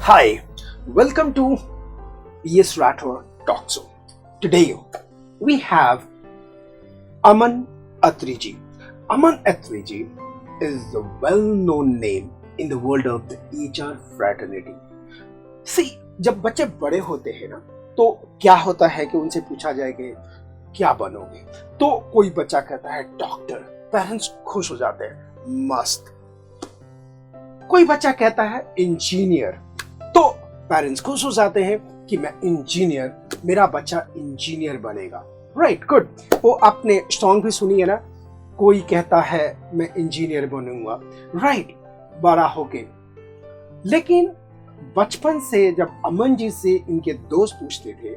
Hi, welcome to PS Rathore Talk Show. Today we have Aman Atriji. Aman Atriji is a well-known name in the world of the HR fraternity. See, जब बच्चे बड़े होते हैं ना, तो क्या होता है कि उनसे पूछा जाए कि क्या बनोगे, तो कोई बच्चा कहता है डॉक्टर, पेरेंट्स खुश हो जाते हैं, मस्त। कोई बच्चा कहता है इंजीनियर, तो पेरेंट्स खुश हो जाते हैं कि मैं इंजीनियर, मेरा बच्चा इंजीनियर बनेगा। Right, good. वो आपने सॉन्ग भी सुनी है ना, कोई कहता है मैं इंजीनियर बनूंगा, राइट, बड़ा होके। लेकिन बचपन से जब अमन जी से इनके दोस्त पूछते थे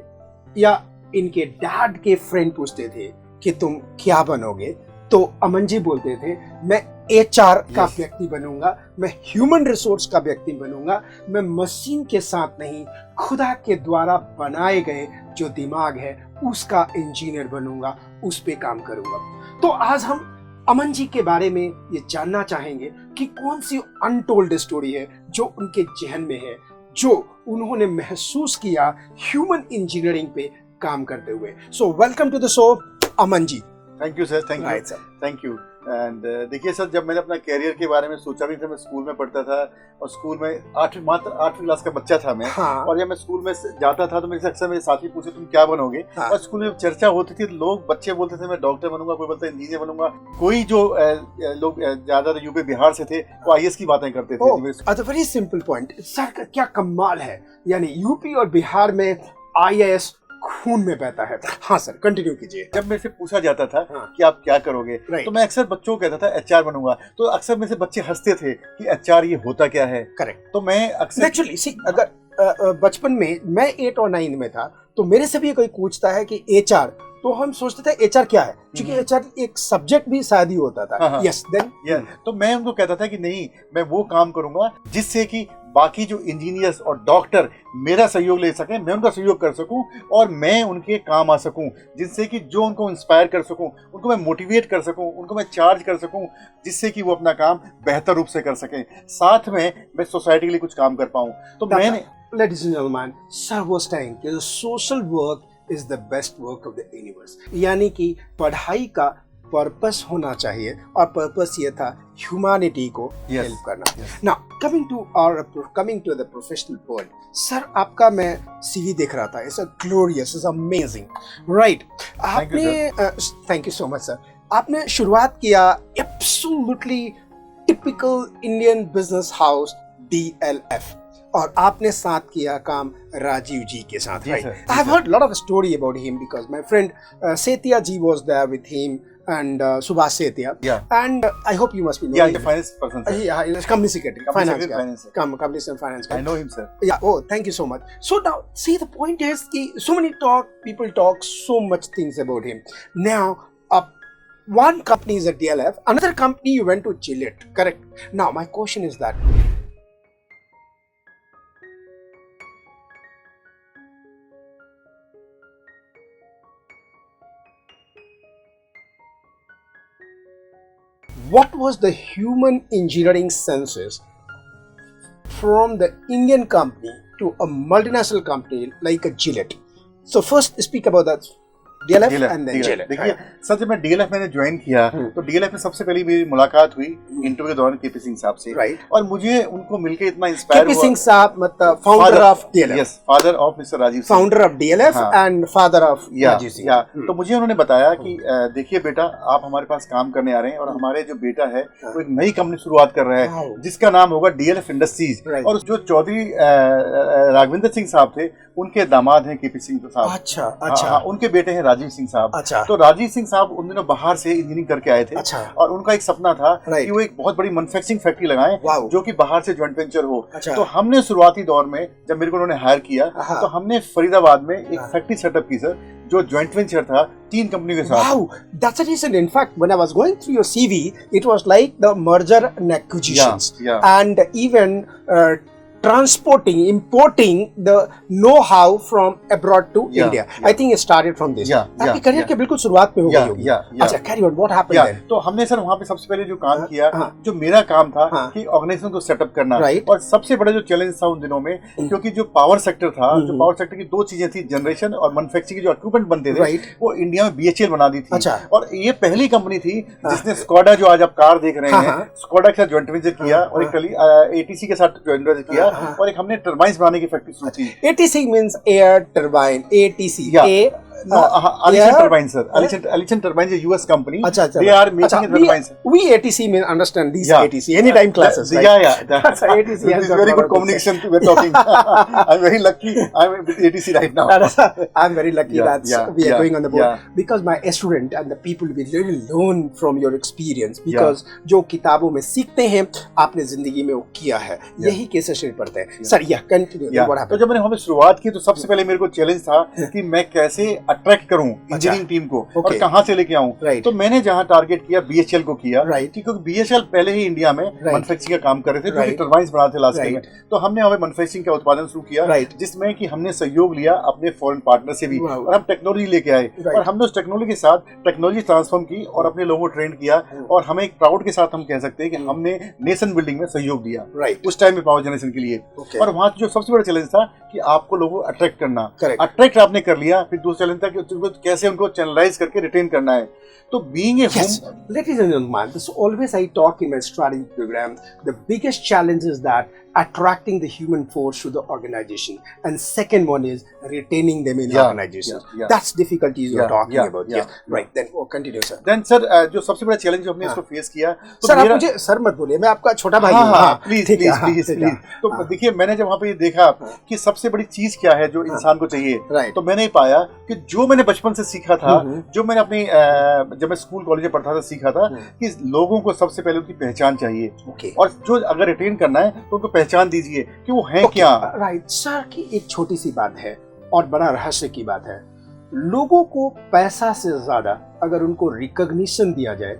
या इनके डैड के फ्रेंड पूछते थे कि तुम क्या बनोगे, तो अमन जी बोलते थे मैं एचआर का व्यक्ति बनूंगा, मैं ह्यूमन रिसोर्स का व्यक्ति बनूंगा, मैं मशीन के साथ नहीं, खुदा के द्वारा बनाए गए जो दिमाग है उसका इंजीनियर बनूंगा, उस पे काम करूंगा। तो आज हम अमन जी के बारे में ये जानना चाहेंगे कि कौन सी अनटोल्ड स्टोरी है जो उनके जहन में है, जो उन्होंने महसूस किया ह्यूमन इंजीनियरिंग पे काम करते हुए। So welcome to the show Aman ji. Thank you sir, thank you. And देखिए सर, जब मैंने अपना कैरियर के बारे में सोचा भी था, मैं स्कूल में पढ़ता था और स्कूल में मात्र 8वीं क्लास का बच्चा था मैं। हाँ। और जब मैं स्कूल में जाता था तो मेरे से अक्सर मेरे साथी पूछे तुम क्या बनोगे। हाँ। और स्कूल में चर्चा होती थी, लोग बच्चे बोलते थे मैं डॉक्टर बनूंगा, कोई बोलता इंजीनियर बनूंगा, कोई जो लोग ज्यादा यूपी बिहार से थे वो आईएएस की बातें करते थे। वेरी सिंपल पॉइंट सर, क्या कमाल है, यानी यूपी और बिहार में आईएएस खून में बहता है। हाँ सर, कंटिन्यू कीजिए। जब मेरे से पूछा जाता था कि आप क्या करोगे, तो मैं अक्सर बच्चों को कहता था एचआर बनूंगा, तो अक्सर मेरे से बच्चे हंसते थे कि एचआर ये होता क्या है। करेक्ट। तो मैं अक्सर एक्चुअली अगर बचपन में मैं 8 और 9 में था तो मेरे से भी कोई पूछता है कि एचआर, तो हम सोचते थे एचआर क्या है, क्योंकि एचआर एक सब्जेक्ट भी शायद ही होता था। यस, देन तो मैं उनको कहता था कि नहीं, मैं वो काम करूंगा जिससे कि बाकी जो इंजीनियर्स और डॉक्टर मेरा सहयोग ले सकें, मैं उनका सहयोग कर सकूं और मैं उनके काम आ सकूं, जिससे कि जो उनको इंस्पायर कर सकूं, उनको मैं मोटिवेट कर सकूं, उनको मैं चार्ज कर सकूं, जिससे कि वो अपना काम बेहतर रूप से कर सकें, साथ में मैं सोसाइटी के लिए कुछ काम कर पाऊं। तो मैंने Ladies and gentlemen, sir was saying कि social work is the best work of the universe, यानी कि पढ़ाई का पर्पस होना चाहिए और पर्पस ये था ह्यूमैनिटी को हेल्प करना। Now coming to the professional world, sir आपका मैं सीवी देख रहा था, it's glorious, it's amazing, right. आपने thank you so much sir, आपने शुरुआत किया absolutely typical Indian business house DLF, और आपने साथ किया काम राजीव जी के साथ, right? I have heard a lot of story about him because my friend Setia ji was there with him and Subhash Setia. Yeah. And I hope you must be knowing the finance person. Yeah, he's company secretary, finance guy. Company finance guy. I know him, sir. Yeah. Oh, thank you so much. So now, see, the point is, so many people talk so much things about him. Now, one company is a DLF, another company you went to Gillette, correct? Now, my question is that, what was the human engineering senses from the Indian company to a multinational company like a Gillette? So first speak about that DLF and then Gillette. देखिए sir, जब मैं DLF मैंने join किया तो DLF में सबसे पहली मेरी मुलाकात हुई इंटरव्यू के दौरान केपी सिंह साहब से, राइट। और मुझे उनको मिलके इतना इंस्पायर हुआ। केपी सिंह साहब मतलब founder of DLF, yes, father of mister Rajiv Singh, founder of DLF and father of Rajiv Singh. तो मुझे उन्होंने बताया कि देखिए बेटा, आप हमारे पास काम करने आ रहे हैं और हमारे जो बेटा है वो एक नई कंपनी शुरुआत कर रहा है जिसका नाम होगा DLF इंडस्ट्रीज, और जो चौधरी राघविंदर सिंह साहब थे उनके दामाद हैं केपी सिंह साहब। अच्छा। उनके बेटे हैं राजीव सिंह साहब। अच्छा। तो राजीव सिंह साहब उन दिनों बाहर से इंजीनियरिंग करके आए थे। अच्छा। और उनका एक सपना था कि वो एक बहुत बड़ी मैन्युफैक्चरिंग फैक्ट्री लगाएं जो कि बाहर से जॉइंट वेंचर हो। अच्छा। तो हमने शुरुआती दौर में जब मेरे को उन्होंने हायर किया तो हमने फरीदाबाद में एक फैक्ट्री सेटअप की सर, जो जॉइंट वेंचर था 3 कंपनियों के साथ। Wow, that's the reason. In fact, when I was going through your CV, it was like the merger and acquisitions, and even transporting, importing the know-how from abroad to Yeah, India. yeah. I think it started from this. Yeah, आपके yeah, career yeah. के बिल्कुल शुरुआत में हो Yeah, गई होगी. yeah, yeah. अच्छा, carry on. What happened then? तो हमने सर वहाँ पे सबसे पहले जो काम किया, हाँ. जो मेरा काम था हाँ. कि ऑर्गेनाइजेशन को सेटअप करना, Right. और सबसे बड़ा जो चैलेंज था उन दिनों में, क्योंकि जो पावर सेक्टर था, जो पावर सेक्टर की दो चीजें थी, जनरेशन और मैन्युफैक्चरिंग के जो इक्विपमेंट बनते थे, Right. वो इंडिया में BHEL बना दी थी. अच्छा. और ये पहली कंपनी थी जिसने स्कोडा, जो आज आप कार देख रहे हाँ, हैं, हाँ. स्कोडा के साथ ज्वाइंट वेंचर किया, और एक ATC के साथ ज्वाइंट वेंचर किया, हाँ. और एक हमने टर्बाइंस बनाने की फैक्ट्री शुरू की. ATC means air turbine. ATC. Yeah. A. No, Alison air- Turbines, sir. Alison Turbines is a US company. अच्छा, अच्छा. They are making turbines. We ATC mean understand these Yeah. ATC anytime classes. Right? Yeah, yeah. That's why ATC This has is got very lot good of communication we're talking. I'm very lucky. I'm with ATC right now. I'm very lucky Yeah, that yeah, we are yeah, going on the board yeah. because my student and the people will really learn from your experience because जो किताबों में सीखते हैं आपने जिंदगी में वो किया है, यही केसेस स्टडी पढ़ते हैं. सर या कंटिन्यू. तो जब मैंने वहाँ पे शुरुआत की तो सबसे पहले मेरे को चैलेंज था कि मैं कैसे अट्रैक्ट करूं इंजीनियरिंग टीम को और कहाँ से लेके आऊं. Right. तो मैंने जहाँ टारगेट किया BHEL को किया, Right. क्योंकि BHEL पहले ही इंडिया में मैन्युफैक्चरिंग का काम कर रहे थे, Right. टर्बाइंस बनाते थे लास्ट Right. में. तो हमने हमें मैन्युफैक्चरिंग का उत्पादन शुरू किया, Right. जिसमें कि हमने सहयोग लिया अपने फॉरेन पार्टनर से भी, Wow. और हम टेक्नोलॉजी लेके आए, Right. और हमने उस टेक्नोलॉजी के साथ टेक्नोलॉजी ट्रांसफॉर्म की और अपने लोगों को ट्रेन किया, और हमें एक प्राउड के साथ हम कह सकते हैं कि हमने नेशन बिल्डिंग में सहयोग दिया Right. उस टाइम में पावर जनरेशन के लिए. Okay. और वहाँ जो सबसे बड़ा चैलेंज था कि आपको लोगों को अट्रैक्ट करना. Correct. अट्रैक्ट आपने कर लिया, फिर दूसरा चैलेंज था कि उनको कैसे उनको चैनलाइज करके रिटेन करना है. तो being a Yes, ladies and gentlemen, this always I talk in my strategy program. The biggest challenge is that attracting the human force to the organization, and second one is retaining them in organization. That's difficulties you're talking about. Yes, right. Then continue, sir. Then sir जो सबसे बड़ा challenge हमने इसको face किया, तो sir आप मुझे sir मत बोलिए, मैं आपका छोटा भाई हूँ. हाँ, प्लीज प्लीज प्लीज प्लीज. तो देखिए, मैंने जब वहाँ पे ये देखा कि सबसे बड़ी चीज क्या है जो इंसान को चाहिए, तो मैंने पाया कि जो मैंने बचपन से सीखा था, जो मैंने अपनी जब मैं स्कूल कॉलेज में पढ़ता था सीखा था कि लोगों को सबसे पहले उनकी पहचान चाहिए, और जो अगर रिटेन करना है तो उनको पहचान दीजिए कि वो है क्या. राइट सर, की एक छोटी सी बात है और बड़ा रहस्य की बात है. लोगों को पैसा से ज्यादा अगर उनको रिकॉग्निशन दिया जाए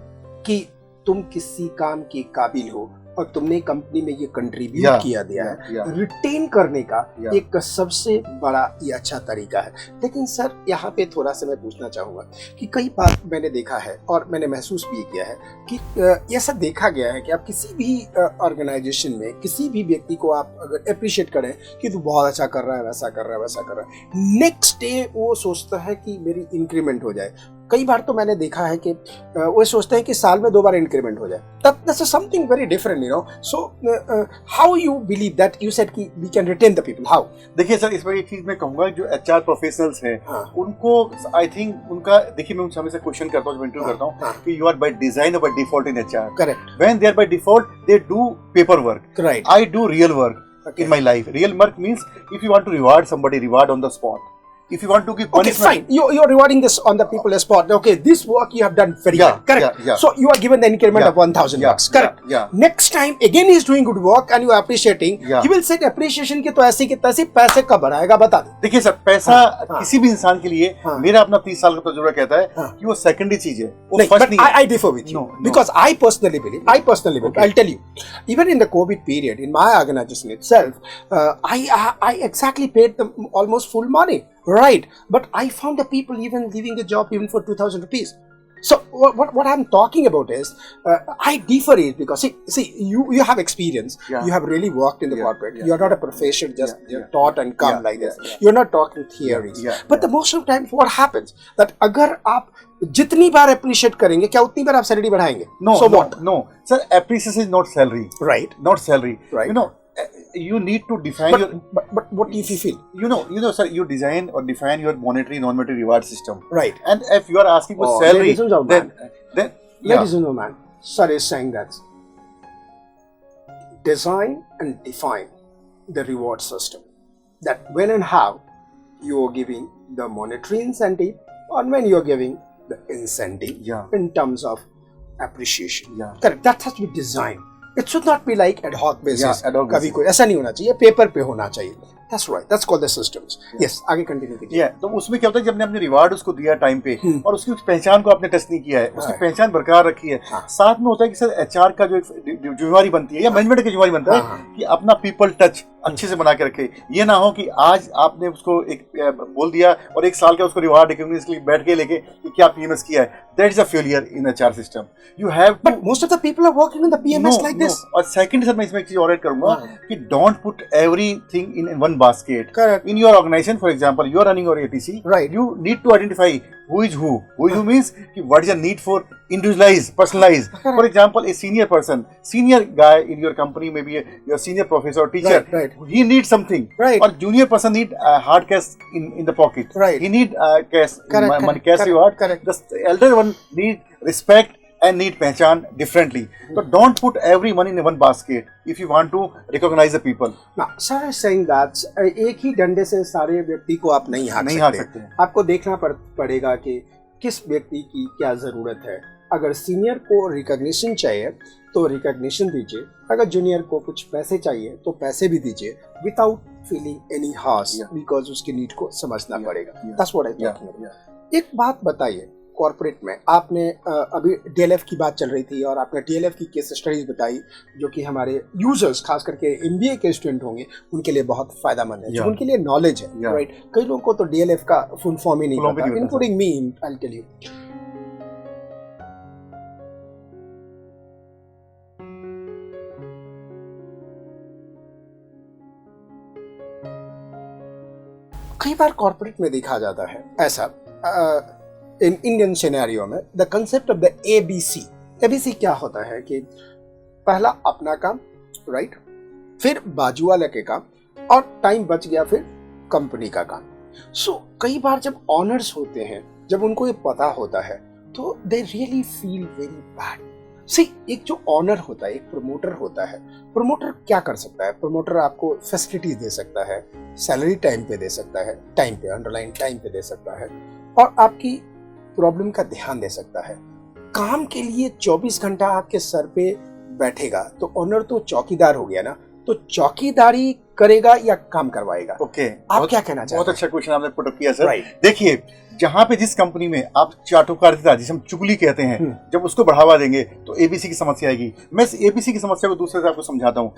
कि तुम किसी काम के काबिल हो और तुमने कंपनी में ये कंट्रीब्यूट किया दिया है, रिटेन करने का एक सबसे बड़ा ये अच्छा तरीका है. लेकिन सर यहाँ पे थोड़ा सा मैं पूछना चाहूँगा कि कई बार मैंने देखा है और मैंने महसूस भी किया है कि ऐसा देखा गया है कि आप किसी भी ऑर्गेनाइजेशन में किसी भी व्यक्ति को आप अगर अप्रिशिएट करें कि तू बहुत अच्छा कर रहा है, वैसा कर रहा है, वैसा कर रहा है, नेक्स्ट डे वो सोचता है कि मेरी इंक्रीमेंट हो जाए. कई बार तो मैंने देखा है कि वो सोचते हैं कि साल में 2 बार इंक्रीमेंट हो जाए. That's something very different, you know. So how you believe that you said कि we can retain the people? How? देखिए सर, इसमें एक चीज मैं कहूंगा, जो HR प्रोफेशनल्स हैं, उनको आई थिंक उनका, देखिए मैं उनसे हमेशा क्वेश्चन करता हूँ जब इंटरव्यू करता हूँ कि यू आर बाय डिजाइन और by default in HR. Correct. When they are by default, they do paper work. Right. I do real work in my life. Real work means if you want to reward somebody, reward on the spot. If you want to give punishment, okay, fine. You're rewarding this on the people spot. Okay, this work you have done very well. Correct. So you are given the increment of 1,000 bucks. Correct. Next time again he is doing good work and you are appreciating. You will say appreciation की तो ऐसी की तैसी, पैसे कब बढ़ाएगा बता दे. देखिए सर, पैसा किसी भी इंसान के लिए, मेरा अपना 30 साल का तजुर्बा कहता है कि वो सेकेंडरी चीज है, वो फर्स्ट नहीं. I differ with you because I personally believe. I'll tell you. Even in the COVID period, in my organization itself, I exactly paid them almost full money. Right, but I found the people even leaving the job even for 2,000 rupees. So what I'm talking about is I differ is because see you have experience, you have really worked in the corporate. You're not a professional, just you're taught and come like this. You're not talking theories. But the most of the time what happens that अगर आप जितनी बार appreciate करेंगे, क्या उतनी बार आप salary बढ़ाएंगे? No, sir, appreciation is not salary. Right. Not salary. Right. You know, you need to define but what if you feel? You know, sir, you design or define your monetary, non-monetary reward system. Right. And if you are asking for salary, ladies and gentlemen, then ladies and gentlemen, sir is saying that design and define the reward system. That when and how you are giving the monetary incentive, or when you are giving the incentive in terms of appreciation. Correct. That has to be designed. It should not be like ad hoc basis. कभी कोई ऐसा नहीं होना चाहिए, paper पे होना चाहिए. That's right. That's called the systems. Yes. आगे कंटिन्यू कीजिए. तो उसमें क्या होता है, जब आपने रिवार्ड उसको दिया टाइम पे और उसकी पहचान को आपने टेस्ट नहीं किया है, उसकी पहचान बरकरार रखी है, साथ में होता है कि सर एचआर का जो एक जिम्मेवारी बनती है या मैनेजमेंट की जिम्मेवारी बनता है कि अपना पीपल टच अच्छे से बना के रखे. ये ना हो कि आज आपने उसको एक बोल दिया और एक साल का उसको रिवार्ड रिकॉग्निशन के लिए बैठ के लेके कि क्या पीएमएस किया है. That is a failure in HR system. You have to. But most of the people are working in the PMS like this. और सेकंड सर मैं इसमें एक चीज और ऐड करूंगा कि don't put everything in one basket. Correct. In your organization, for example, you are running your ATC. Right. You need to identify who is who. Who is who means कि what is the need for individualized, personalized. For example, a senior person, senior guy in your company, maybe your senior professor or teacher, Right. he needs something. Right. Or junior person need hard cash in the pocket. Right. He need cash, Correct, money, cash correct, reward. correct. The elder one need respect and need पहचान differently. So don't put everyone in one basket if you want to recognize the people. Now, sir is saying that एक ही डंडे से सारे व्यक्ति को आप नहीं हाँक सकते. आपको देखना पड़ेगा कि किस व्यक्ति की क्या जरूरत है. अगर सीनियर को रिकॉग्निशन चाहिए तो रिकॉग्निशन दीजिए. अगर जूनियर को कुछ पैसे चाहिए तो पैसे भी दीजिए without feeling any harsh, because उसकी नीड को समझना पड़ेगा. That's what I think. एक बात बताइए, कॉर्पोरेट में आपने अभी डीएलएफ की बात चल रही थी और आपने डीएलएफ की केस स्टडीज बताई जो कि हमारे यूजर्स खास करके एमबीए के स्टूडेंट होंगे उनके लिए बहुत फायदेमंद है, उनके लिए नॉलेज है. राइट. कई लोगों को तो डीएलएफ का फुल फॉर्म ही नहीं पता, including me. I will tell you. कई बार कॉर्पोरेट में देखा जाता है ऐसा इन इंडियन सिनेरियो में the concept of the ABC. ABC क्या होता है कि पहला अपना काम, राइट, फिर बाजू वाले के काम और टाइम बच गया फिर कंपनी का काम. सो कई बार जब ऑनर्स होते हैं, जब उनको ये पता होता है तो they really feel very bad. See, एक जो ऑनर होता है, एक प्रमोटर होता है, प्रमोटर क्या कर सकता है? प्रमोटर आपको फैसिलिटीज दे सकता है, सैलरी टाइम पे दे सकता है, टाइम पे, अंडरलाइन टाइम पे दे सकता है और आपकी प्रॉब्लम का ध्यान दे सकता है. काम के लिए 24 घंटा आपके सर पे बैठेगा तो ऑनर तो चौकीदार हो गया ना. तो चौकीदारी करेगा या काम करवाएगा? ओके, आप क्या कहना चाहते हैं? बहुत अच्छा क्वेश्चन आपने पुट अप किया सर. Right. देखिए, जहां पे जिस कंपनी में आप चाटुकारिता, जिसे हम चुगली कहते हैं, जब उसको बढ़ावा देंगे तो एबीसी की समस्या आएगी. मैं इस एबीसी की समस्या को दूसरे से आपको समझाता हूँ.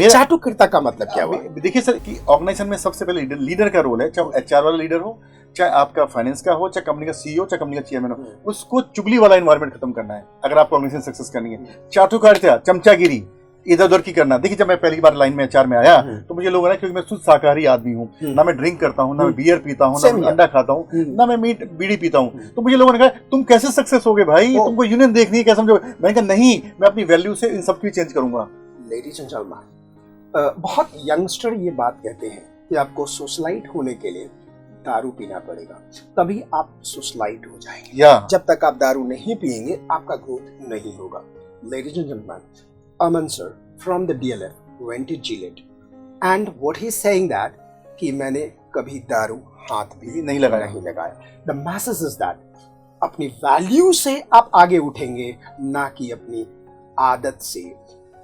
चाटुकारिता का मतलब क्या हुआ? देखिए सर, कि ऑर्गेनाइजेशन में सबसे पहले लीडर का रोल है, चाहे एचआर वाला लीडर हो, चाहे आपका फाइनेंस का हो, चाहे कंपनी का सीईओ, चाहे कंपनी का चेयरमैन हो, उसको चुगली वाला एनवायरनमेंट खत्म करना है अगर आपको ऑर्गेनाइजेशन सक्सेस करनी है. चाटुकारिता, चमचागिरी, इधर उधर की करना. देखिए, जब मैं पहली बार लाइन में एचआर में आया तो मुझे लोग ना, क्योंकि मैं शुद्ध शाकाहारी आदमी हूँ, ना मैं ड्रिंक करता हूँ, ना मैं बियर पीता हूँ, ना मैं अंडा खाता हूँ, ना मैं मीट बीड़ी पीता हूँ, तो मुझे लोगों ने कहा तुम कैसे सक्सेस हो गए भाई, तुमको यूनियन देखनी है, क्या समझो? मैंने कहा नहीं, मैं अपनी वैल्यू से इन सब की चेंज करूंगा. लेडीज एंड जेंटलमैन, बहुत यंगस्टर ये बात कहते हैं कि आपको सोशलाइट होने के लिए दारू पीना पड़ेगा, तभी आप सोशलाइट हो जाएंगे. जब तक आप दारू नहीं पिएंगे आपका ग्रोथ नहीं होगा. Ladies and gentleman, Aman sir from the DLF went to Gillette and what he's saying that कि मैंने कभी दारू हाथ भी नहीं लगाया. The message is that अपनी वैल्यू से आप आगे उठेंगे, ना कि अपनी आदत से.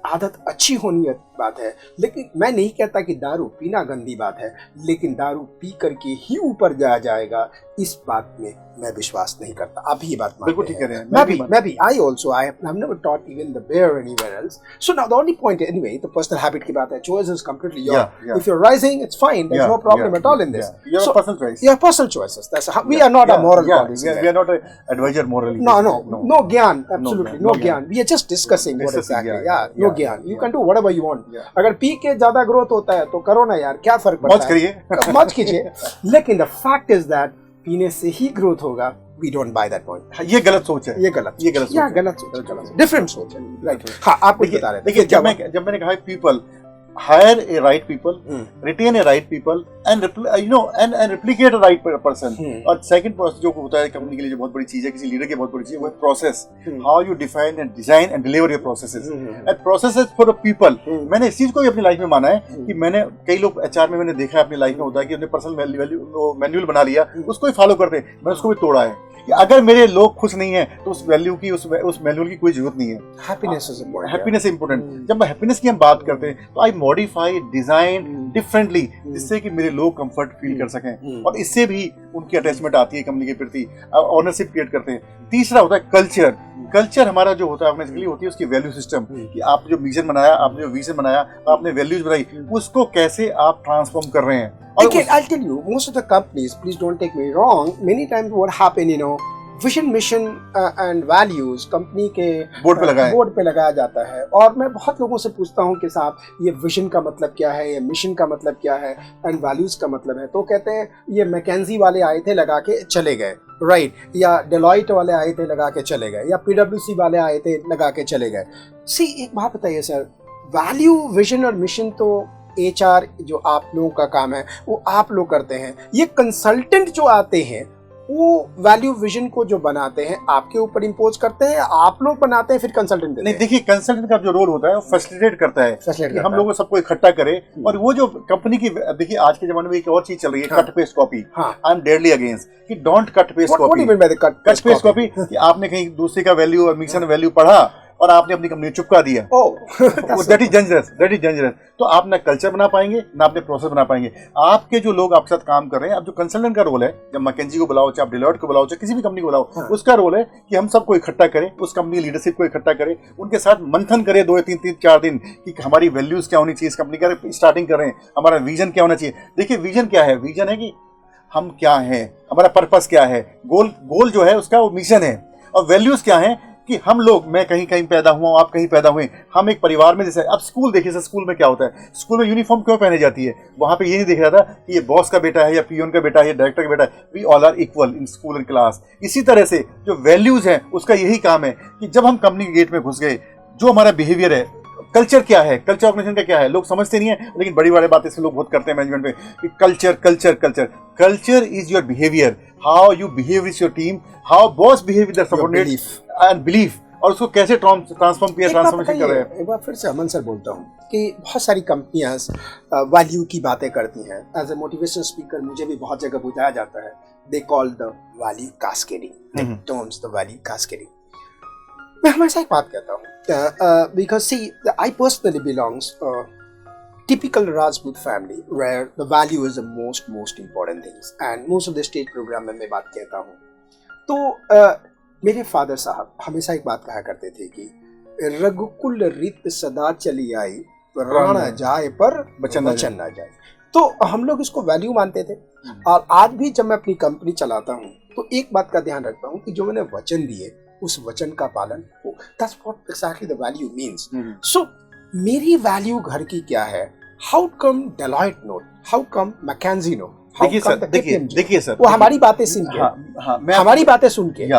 आदत अच्छी होनी बात है, लेकिन मैं नहीं कहता कि दारू पीना गंदी बात है, लेकिन दारू पी करके ही ऊपर जाया जाएगा इस बात में मैं विश्वास नहीं करता. आप ये बात बिल्कुल ठीक कह रहे हैं. मैं भी I have never taught even the bear anywhere else. So now the only point anyway, the personal habit की बात है, choice is completely yours. If you're rising, it's fine. There's no problem at all in this. Your personal choice. Your personal choices. That's how, we are not a moral body. We are not an advisor morally. No gyan. Absolutely no gyan. We are just discussing what exactly. No gyan. You can do whatever you want. अगर P के ज्यादा growth होता है तो करो ना यार, क्या फर्क पड़ता है? मौज करिए. मौज कीजिए. लेकिन the fact is that पीने से ही ग्रोथ होगा. We don't buy that point. ये गलत सोच है. ये गलत सोच. डिफरेंट सोच है. राइट. हाँ, आप कुछ बता रहे थे. देखिए, जब मैंने कहा people, hire a right people, retain a right people, and and replicate a right person. और second process जो होता है कंपनी के लिए जो बहुत बड़ी चीज है, किसी लीडर की बहुत बड़ी चीज है, वो है process. How you define and design and deliver your processes. And processes for the people. मैंने इस चीज को भी अपनी लाइफ में माना है कि मैंने कई लोग एचआर में मैंने देखा है अपनी लाइफ में होता है कि उन्होंने पर्सनल मैन्युअल बना लिया, उसको ही फॉलो करते, मैंने उसको भी तोड़ा है. कि अगर मेरे लोग खुश नहीं है तो उस वैल्यू की उस मैनुअल की कोई जरूरत नहीं है। Happiness is important, happiness important. जब हैप्पीनेस की हम बात करते हैं तो आई मॉडिफाई डिजाइन डिफरेंटली, जिससे कि मेरे लोग कंफर्ट फील कर सकें, और इससे भी उनकी अटैचमेंट आती है कंपनी के प्रति, ऑनरशिप क्रिएट करते हैं। तीसरा होता है कल्चर। कल्चर हमारा जो होता है ऑर्गेनाइजेशनली होती है उसकी वैल्यू सिस्टम, कि आप जो मिशन बनाया, आपने जो विजन बनाया, आपने वैल्यूज बनाई, उसको कैसे आप ट्रांसफॉर्म कर रहे हैं। I'll tell you, most of the companies, please don't take me wrong, many times what happen, vision, mission and values company के बोर्ड पे लगाया जाता है, और मैं बहुत लोगों से पूछता हूँ कि साहब ये विजन का मतलब क्या है, ये मिशन का मतलब क्या है, एंड वैल्यूज का मतलब है, तो कहते हैं ये मैकेंजी वाले आए थे लगा के चले गए, राइट, या डेलॉइट वाले आए थे लगा के चले गए, या PwC वाले आए थे लगा के चले गए। सी एक बात बताइए सर, वैल्यू, विजन और मिशन तो HR जो आप लोगों का काम है वो आप लोग करते हैं, ये कंसल्टेंट जो आते हैं वो वैल्यू विजन को जो बनाते हैं आपके ऊपर इंपोज करते हैं, आप लोग बनाते हैं फिर कंसल्टेंट देते हैं? नहीं, देखिए कंसल्टेंट का जो रोल होता है वो फैसिलिटेट करता है कि हम लोगों सबको इकट्ठा करें, और वो जो कंपनी की, देखिए आज के जमाने में एक और चीज चल रही है, cut paste copy. I am deadly against कि don't cut paste copy. Cut paste copy कि आपने कहीं दूसरे का वैल्यू और मिशन वैल्यू पढ़ा और आपने अपनी कंपनी चुपका दिया, that is dangerous, that is dangerous. तो आप ना कल्चर बना पाएंगे ना अपने प्रोसेस बना पाएंगे। आपके जो लोग आपके साथ काम कर रहे हैं, अब जो कंसल्टेंट का रोल है, जब मैकेंजी को बुलाओ, चाहे आप डेलॉयट को बुलाओ, चाहे किसी भी कंपनी को बुलाओ, उसका रोल है कि हम सबको इकट्ठा करें, उस कंपनी की लीडरशिप को इकट्ठा करें, उनके साथ मंथन करें 2-3-4 दिन कि हमारी वैल्यूज क्या होनी चाहिए, इस कंपनी का स्टार्टिंग कर रहे हैं, हमारा विजन क्या होना चाहिए। देखिए विजन क्या है, विजन है कि हम क्या है, हमारा पर्पस क्या है, गोल जो है उसका वो मिशन है, और वैल्यूज क्या है कि हम लोग, मैं कहीं कहीं पैदा हुआ, आप कहीं पैदा हुए, हम एक परिवार में, जैसे अब स्कूल देखिए सर, स्कूल में क्या होता है, स्कूल में यूनिफॉर्म क्यों पहने जाती है, वहां पे ये नहीं देखा जाता कि ये बॉस का बेटा है या पियोन का बेटा है या डायरेक्टर का बेटा है, we all are equal in school and class. इसी तरह से जो वैल्यूज हैं उसका यही काम है कि जब हम कंपनी के गेट में घुस गए, जो हमारा बिहेवियर है, कल्चर क्या है, कल्चर ऑर्गेनाइजेशन का क्या है, लोग समझते नहीं है, लेकिन बड़ी बड़ी बातें से लोग बहुत करते हैं मैनेजमेंट में कि culture culture culture. Culture is your behaviour, how you behave with your team, how boss behave with the subordinate and belief, और उसको कैसे ट्रांसफॉर्म किया, ट्रांसफॉर्मेशन कर रहे हैं। एक बार फिर से अमन सर बोलता हूँ कि बहुत सारी कंपनियां वैल्यू की बातें करती हैं, एज ए मोटिवेशनल स्पीकर मुझे भी बहुत जगह बुझाया जाता है, they call the value cascading, terms the value cascading. मैं हमेशा एक बात कहता हूँ, because see I personally belongs typical Rajput family where the value is the most important things, and most of the stage program में मैं बात कहता हूँ तो मेरे फादर साहब हमेशा एक बात कहा करते थे कि रघुकुल रीत सदा चली आई, प्राण जाए पर वचन न जाए। तो हम लोग इसको वैल्यू मानते थे, और आज भी जब मैं अपनी कंपनी चलाता हूँ तो एक बात का ध्यान रखता हूँ कि जो मैंने वचन दिए उस वचन का पालन हो। That's what exactly the value means. So मेरी वैल्यू घर की क्या है? How come Deloitte note? How come McKinsey note? देखिए सर, वो हमारी बातें सुन के, हमारी बातें सुन के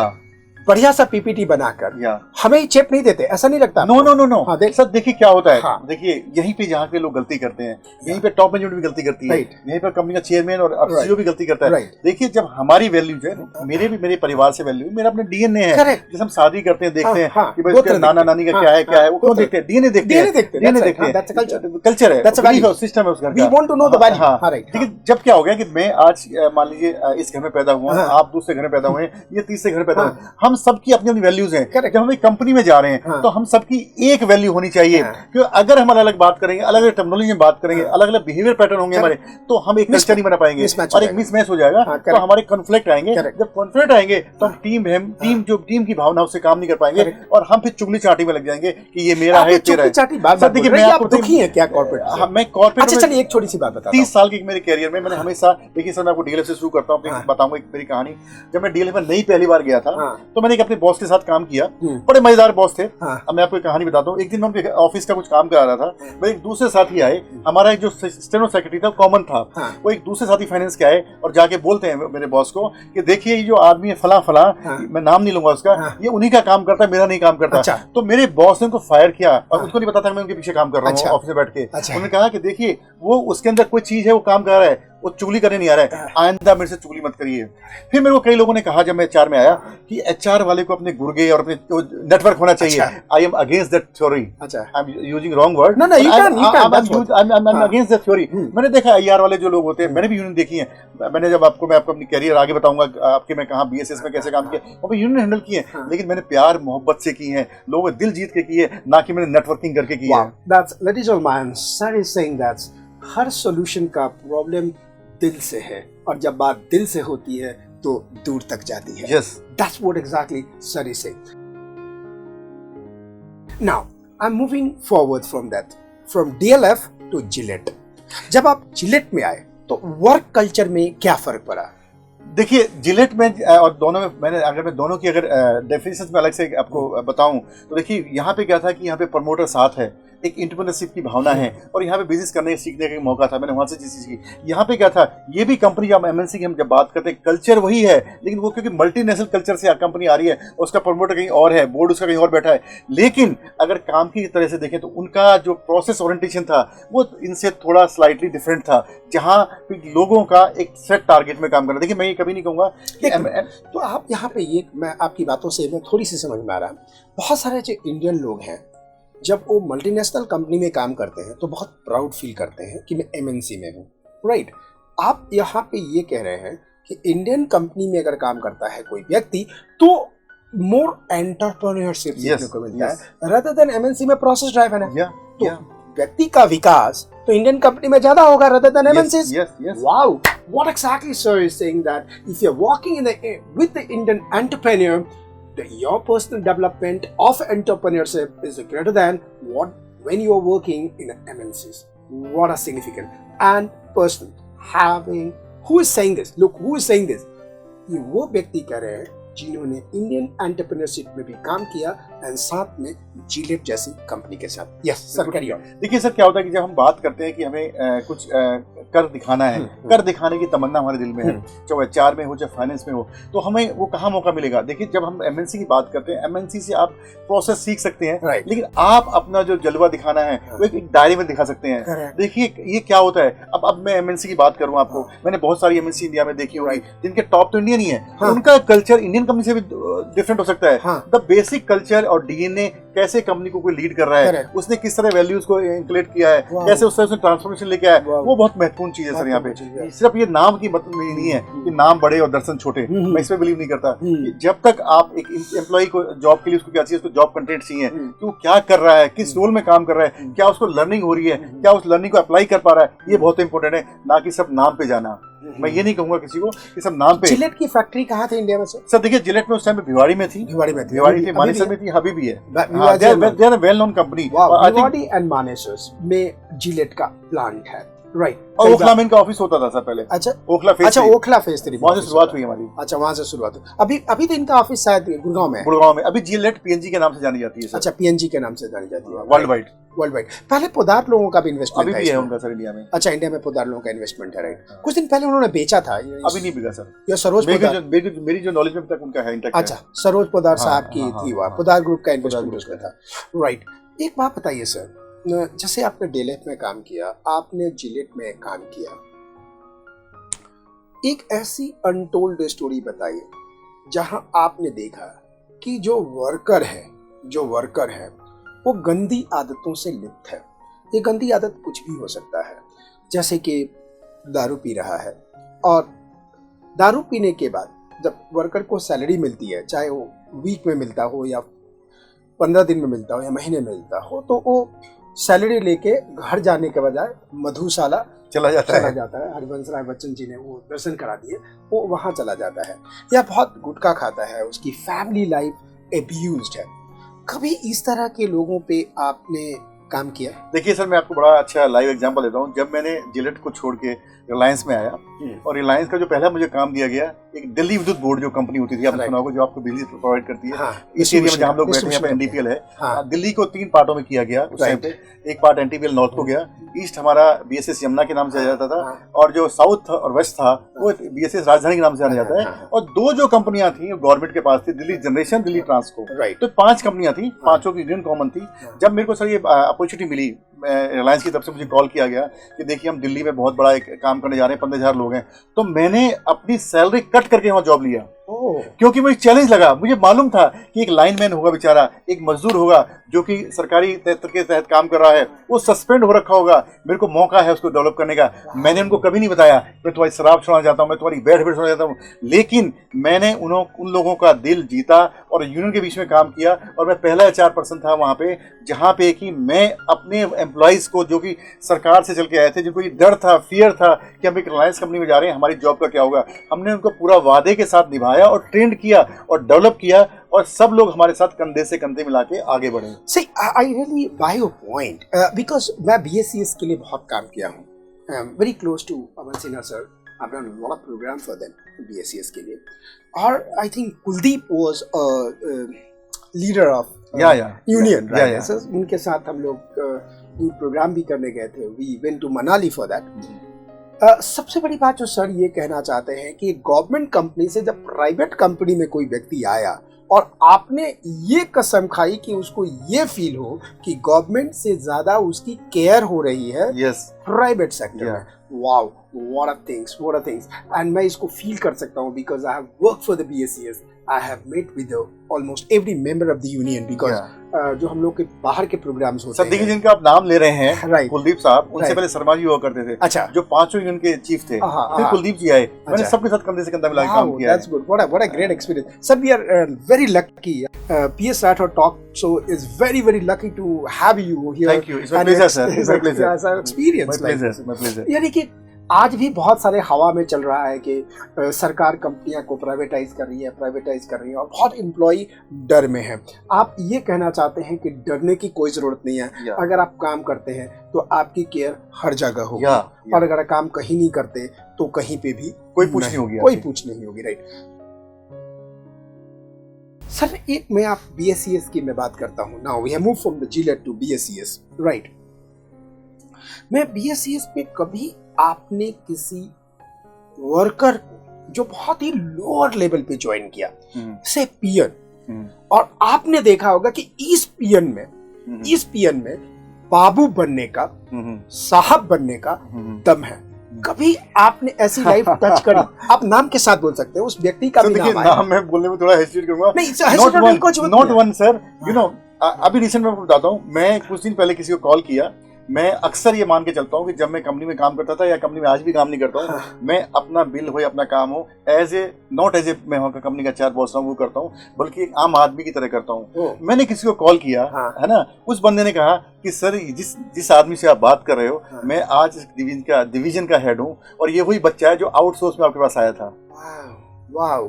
बढ़िया सा PPT बनाकर हमें चेप नहीं देते, ऐसा नहीं लगता? नो सर, देखिए क्या होता है, देखिए यहीं पे जहाँ पे लोग गलती करते हैं, यहीं पे टॉप मैनेजमेंट भी गलती करती है, यहीं पर कंपनी का चेयरमैन और CEO भी गलती करता है। देखिए जब हमारी वैल्यूज है, मेरे परिवार से वैल्यू, मेरा अपने DNA है, जैसे हम शादी करते हैं देखते हैं कि भाई नाना नानी का क्या है, वो क्यों देखते हैं, DNA देखते हैं, कल्चर है, सिस्टम है उस घर का। देखिए जब क्या हो गया कि मैं आज मान लीजिए इस घर में पैदा हुआ, आप दूसरे घर में पैदा हुए, ये तीसरे घर में पैदा हुए, हम सबकी अपनी अपनी वैल्यूज हैं। जब हम एक कंपनी में जा रहे हैं तो हम सबकी एक वैल्यू होनी चाहिए, क्योंकि अगर हम अलग अलग बात करेंगे, अलग अलग टेक्नोलॉजी में बात करेंगे, अलग अलग बिहेवियर पैटर्न होंगे हमारे, तो हम एक कल्चर नहीं बना पाएंगे और एक मिसमैच हो जाएगा, तो हमारे कॉन्फ्लिक्ट आएंगे। जब कॉन्फ्लिक्ट आएंगे तो हम टीम की भावना से काम नहीं कर पाएंगे, और हम फिर चुगली चाटी में लग जाएंगे कि ये मेरा है, तेरा है। देखिए मैं आपको दुखी है क्या कॉर्पोरेट? मैं कॉर्पोरेट, अच्छा चलिए एक छोटी सी बात बताता हूं। 30 साल के मेरे कैरियर में मैंने हमेशा, देखिए सर मैं आपको DLF से शुरू करता हूँ, बताऊंगा एक मेरी कहानी। जब मैं DLF में नई पहली बार गया था तो मैंने अपने बॉस के साथ काम किया, बड़े मजेदार बॉस थे। अब मैं आपको एक कहानी बताता हूँ। एक दिन मैं उनके ऑफिस का कुछ काम करा रहा था, मेरे एक दूसरे साथी आए, हमारा एक जो स्टेनो सेक्रेटरी था कॉमन था, वो एक दूसरे साथी फाइनेंस के आए और जाके बोलते हैं मेरे बॉस को कि देखिए ये जो आदमी है फला फला, मैं नाम नहीं लूंगा उसका, ये उन्हीं का काम करता है, मेरा नहीं काम करता। तो मेरे बॉस ने उनको फायर किया, और उनको नहीं पता था मैं उनके पीछे काम कर रहा हूँ ऑफिस में बैठ के। उन्होंने कहा कि देखिए वो उसके अंदर कोई चीज है, वो काम कर रहा है, वो चुगली करने नहीं आ रहा है, आइंदा मेरे से चुगली मत करिए। फिर मेरे को कई लोगों ने कहा जब मैं एचआर में आया कि एचआर वाले को अपने गुर्गे और अपने नेटवर्क होना चाहिए। I am against that theory, I am using wrong word, No, you can. Against that theory. मैंने देखा आईआर वाले जो लोग होते हैं, मैंने भी यूनियन देखी है। मैंने जब मैं आपको अपनी कैरियर आगे बताऊंगा आपके मैं कहाँ बीएसएस में कैसे काम किया, वहाँ पे यूनियन हैंडल की है, लेकिन मैंने प्यार मोहब्बत से की है, लोगों का दिल जीत के की है, ना कि मैंने नेटवर्किंग करके की है। That's ladies and gentlemen, sir is saying that her solution का प्रॉब्लम दिल से है, और जब बात दिल से होती है तो दूर तक जाती है। Yes. That's what exactly sir is saying. Now, I'm moving forward from that, from DLF to Gillette. जब आप जिलेट में आए तो वर्क कल्चर में क्या फर्क पड़ा? देखिए जिलेट में और दोनों में मैं दोनों की अगर डेफिनेशन में अलग से आपको बताऊं तो देखिए यहाँ पे क्या था कि यहाँ पे प्रमोटर साथ है, एक इंटरप्रेन्योरशिप की भावना है, और यहाँ पे बिजनेस करने सीखने का मौका था। मैंने वहाँ से चीज़ सीखी। यहाँ पे क्या था, ये भी कंपनी जब एमएनसी की हम जब बात करते हैं कल्चर वही है, लेकिन वो क्योंकि मल्टीनेशनल कल्चर से कंपनी आ रही है, उसका प्रमोटर कहीं और है, बोर्ड उसका कहीं और बैठा है, लेकिन अगर काम की तरह से देखें तो उनका जो प्रोसेस ओरिएंटेशन था वो इनसे थोड़ा स्लाइटली डिफरेंट था, जहाँ लोगों का एक सेट टारगेट में काम करना। देखिए मैं ये कभी नहीं कहूँगा तो आप यहाँ पे ये, मैं आपकी बातों से मैं थोड़ी सी समझ में आ रहा है, बहुत सारे जो इंडियन लोग हैं जब वो मल्टीनेशनल कंपनी में काम करते हैं तो बहुत प्राउड फील करते हैं कि मैं एमएनसी में हूँ, राइट। आप यहाँ पे ये कह रहे हैं कि इंडियन कंपनी में अगर काम करता है कोई व्यक्ति तो मोर एंटरप्रेन्योरशिप सीखने को मिलता है rather than एमएनसी में प्रोसेस ड्राइवन है। तो व्यक्ति का विकास तो इंडियन कंपनी में ज्यादा होगा rather than MNCs. Wow, what exactly sir is saying that if you're working with the Indian entrepreneur, your personal development of entrepreneurship is greater than when you are working in MNCs. What a significant and person having who is saying this? Look, who is saying this? ये वो व्यक्ति कह रहे हैं जिन्होंने Indian entrepreneurship में भी काम किया एंड साथ में जीलेट जैसी कंपनी के साथ। Yes sir, carry on. देखिए सर क्या होता है कि जब हम बात करते हैं कि हमें कुछ कर दिखाना है, कर दिखाने की तमन्ना हमारे दिल में है, चाहे एचआर में हो चाहे फाइनेंस में हो, तो हमें वो कहाँ मौका मिलेगा। देखिए जब हम एमएनसी की बात करते हैं, एमएनसी से आप प्रोसेस सीख सकते हैं, लेकिन आप अपना जो जलवा दिखाना है वो एक डायरी में दिखा सकते हैं। देखिए ये क्या होता है, अब मैं एमएनसी की बात करूँ आपको, मैंने बहुत सारी एमएनसी इंडिया में देखी होगी जिनके टॉप तो इंडियन ही है, उनका कल्चर इंडियन कंपनी से भी डिफरेंट हो सकता है। द बेसिक कल्चर और डीएनए कैसे कंपनी को कोई लीड कर रहा है, उसने किस तरह वैल्यूज को इंक्लूड किया है, कैसे उस तरह से ट्रांसफॉर्मेशन लेके आया, वो बहुत महत्वपूर्ण चीज है सर। यहाँ पे सिर्फ ये नाम की मतलब नहीं है कि नाम बड़े और दर्शन छोटे, मैं इसमें बिलीव नहीं करता। जब तक आप एक एम्प्लॉय को जॉब के लिए उसको क्या चाहिए, उसको जॉब कंटेंट चाहिए कि वो क्या कर रहा है, किस रोल में काम कर रहा है, क्या उसको लर्निंग हो रही है, क्या उस लर्निंग को अप्लाई कर पा रहा है, ये बहुत इंपॉर्टेंट है, ना कि सब नाम पे जाना। मैं ये नहीं कहूंगा किसी को कि सब नाम पे। जिलेट की फैक्ट्री कहाँ थी इंडिया में सर? देखिए जिलेट में उस टाइम भिवाड़ी में थी, भिवाड़ी थी, मानेसर में थी, अभी भी है, well known company. Bhiwadi and Manesar में जिलेट का प्लांट है, राइट। और ओखला में इनका ऑफिस होता था सर पहले। अच्छा, ओखला फेज, अच्छा ओखला फेज 3 वहां से शुरुआत हुई हमारी। अच्छा, वहां से शुरुआत हुई। अभी तो इनका ऑफिस शायद गुड़गांव में है। गुड़गांव में अभी जिलेट पीएनजी के नाम से जानी जाती है सर। अच्छा, पीएनजी के नाम से जानी जाती है वर्ल्ड वाइड। पहले पोदार लोगों का भी इन्वेस्टमेंट अभी भी है उनका सर इंडिया में। अच्छा, इंडिया में पोदार लोगों का इन्वेस्टमेंट है, राइट। कुछ दिन पहले उन्होंने बेचा था, अभी नहीं बिका सर। ये सरोज पोदार, मेरी जो नॉलेज में तक उनका है इंटैक्ट। अच्छा, सरोज पोदार साहब की थी, वह पोदार ग्रुप का इन्वेस्टमेंट उसमें था, राइट। एक बात बताइए सर, जैसे आपने डेलेट में काम किया, आपने जिलेट में काम किया, एक ऐसी अनटोल्ड स्टोरी बताइए जहां आपने देखा कि जो वर्कर है वो गंदी आदतों से लिप्त है। ये गंदी आदत कुछ भी हो सकता है, जैसे कि दारू पी रहा है, और दारू पीने के बाद जब वर्कर को सैलरी मिलती है, चाहे वो वीक में मिलता हो या 15 दिन में मिलता हो या महीने में मिलता हो, तो वो सैलरी लेके घर जाने के बजाय मधुशाला चला जाता है। हरिवंश राय बच्चन जी ने वो दर्शन करा दिए, वो वहाँ चला जाता है, या बहुत गुटखा खाता है, उसकी फैमिली लाइफ एब्यूज्ड है। कभी इस तरह के लोगों पे आपने काम किया? देखिए सर, मैं आपको बड़ा अच्छा लाइव एग्जांपल देता हूँ। जब मैंने जिलेट को छोड़ के रिलायंस में आया, और रिलायंस का जो पहला मुझे काम दिया गया, एक दिल्ली विद्युत बोर्ड जो कंपनी होती थी, आपने सुना होगा, जो आपको बिजली प्रोवाइड करती है। इस एरिया में जहाँ हम लोग बैठे हैं एनडीपीएल है। दिल्ली को 3 पार्टों में किया गया उस टाइम पे। एक पार्ट एनटीपीएल नॉर्थ को गया, ईस्ट हमारा बीएसएस यमुना के नाम से जाता था, और जो साउथ और वेस्ट था वो बीएसएस राजधानी के नाम से जाना जाता है। और 2 जो कंपनियां थी गवर्नमेंट के पास थी, दिल्ली जनरेशन, दिल्ली ट्रांसको, तो 5 कंपनियां थी, 5 की यूनियन कॉमन थी। जब मेरे को सर ये अपॉर्चुनिटी मिली, रिलायंस की तरफ से मुझे कॉल किया गया कि देखिए हम दिल्ली में बहुत बड़ा एक काम करने जा रहे हैं, 15,000 लोग हैं, तो मैंने अपनी सैलरी कट करके वहाँ जॉब लिया, क्योंकि मुझे चैलेंज लगा। मुझे मालूम था कि एक लाइनमैन होगा बेचारा, एक मजदूर होगा जो कि सरकारी तंत्र के तहत काम कर रहा है, वो सस्पेंड हो रखा होगा, मेरे को मौका है उसको डेवलप करने का। मैंने उनको कभी नहीं बताया मैं तुम्हारी शराब छोड़ना चाहता हूँ, मैं तुम्हारी बैड हैबिट छोड़ना चाहता हूँ, लेकिन मैंने उन लोगों का दिल जीता और यूनियन के बीच में काम किया। और मैं पहला HR पर्सन था वहाँ पे, जहाँ पे कि मैं अपने एम्प्लॉइज़ को, जो कि सरकार से चल के आए थे, जिनको ये डर था, फियर था कि हम एक रिलायंस कंपनी में जा रहे हैं, हमारी जॉब का क्या होगा, हमने उनको पूरा वादे के साथ निभाया और ट्रेंड किया और डेवलप किया, और सब लोग हमारे साथ कंधे से कंधे मिला के आगे बढ़े। See, I really buy your point because मैं BSCS के लिए बहुत काम किया हूँ. Very close to Aman Sinha sir. I've done a lot of programs for them BSCS के लिए. और I think Kuldeep was a leader of union, right? So, उनके साथ हम लोग प्रोग्राम भी करने गए थे. We went to Manali for that. सबसे बड़ी बात जो सर ये कहना चाहते हैं कि गवर्नमेंट कंपनी से जब प्राइवेट कंपनी में कोई व्यक्ति आया और आपने ये कसम खाई कि उसको ये फील हो कि गवर्नमेंट से ज्यादा उसकी केयर हो रही है प्राइवेट सेक्टर में. Wow, what a things. And मैं इसको फील कर सकता हूँ because I have worked for the BSCS. I have met with almost every member of the union because जो हम लोग के बाहर के प्रोग्राम्स होते हैं. देखिए जिनका आप नाम ले रहे हैं, right. कुलदीप साहब, उनसे पहले शर्मा जी हुआ करते थे, अच्छा, जो 5 यूनियन के चीफ थे, फिर कुलदीप जी आए, मैंने सबके साथ कंधे से कंधा मिला के काम किया. That's good. What a great experience. Sir, we are very lucky. PS Rathore Talk Show is very lucky to have you here. Thank you. It's my pleasure, sir. It's my pleasure. It's our experience. My pleasure. यानी कि आज भी बहुत सारे हवा में चल रहा है कि सरकार कंपनियां को प्राइवेटाइज कर रही है और बहुत एम्प्लॉय डर में है. आप ये कहना चाहते हैं कि डरने की कोई जरूरत नहीं है. अगर आप काम करते हैं तो आपकी केयर हर जगह होगी, और अगर काम कहीं नहीं करते तो कहीं पे भी कोई पूछ नहीं होगी. राइट सर, एक मैं आप BSCS की मैं बात करता हूँ. Now we have move from the GLED to BSCS, right. मैं BSCS पे कभी आपने किसी वर्कर को जो बहुत ही लोअर लेवल पे ज्वाइन किया, से पियन, और आपने देखा होगा कि इस पियन में बाबू बनने का, साहब बनने का दम है. कभी आपने ऐसी लाइफ टच करी? आप नाम के साथ बोल सकते हैं, उस व्यक्ति का भी नाम है. नाम मैं बोलने में थोड़ा हेजिटेट करूंगा. Not one sir, you know, अभी रिसेंट में बताता हूँ. मैं कुछ दिन पहले किसी को कॉल किया. मैं अक्सर ये मान के चलता हूँ कि जब मैं कंपनी में काम करता था या कंपनी में आज भी काम नहीं करता हूँ, मैं अपना बिल हो या अपना काम हो, नॉट एज ए मैं वहाँ का कंपनी का चार बॉस हूँ वो करता हूँ, बल्कि एक आम आदमी की तरह करता हूँ. मैंने किसी को कॉल किया, है ना, उस बंदे ने कहा कि सर जिस आदमी से आप बात कर रहे हो, मैं आज डिवीजन का हेड हूँ, और ये वही बच्चा है जो आउटसोर्स में आपके पास आया था.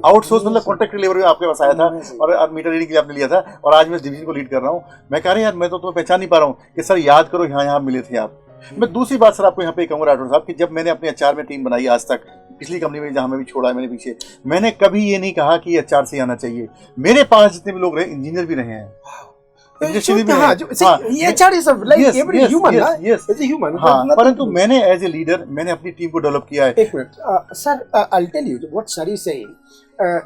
आउटसोर्स मतलब कॉन्ट्रैक्ट लेबर में आपके पास आया था और मीटर रीडिंग के लिए आपने लिया था, और आज मैं डिवीजन को लीड कर रहा हूँ. मैं कह रहा यार, मैं तो तुम्हें पहचान नहीं पा रहा हूँ कि सर याद करो यहाँ मिले थे आप. मैं दूसरी बात सर आपको यहाँ पे कहूँगा राठौर साहब कि जब मैंने अपने HR में टीम बनाई आज तक, पिछली कंपनी में जहाँ मैं भी छोड़ा है मैंने पीछे, मैंने कभी ये नहीं कहा कि HR से आना चाहिए. मेरे पास जितने भी लोग रहे, इंजीनियर भी रहे हैं, परंतु मैंने एज ए लीडर मैंने अपनी टीम को डेवलप किया है. एक minute sir, I'll tell you what sir is saying.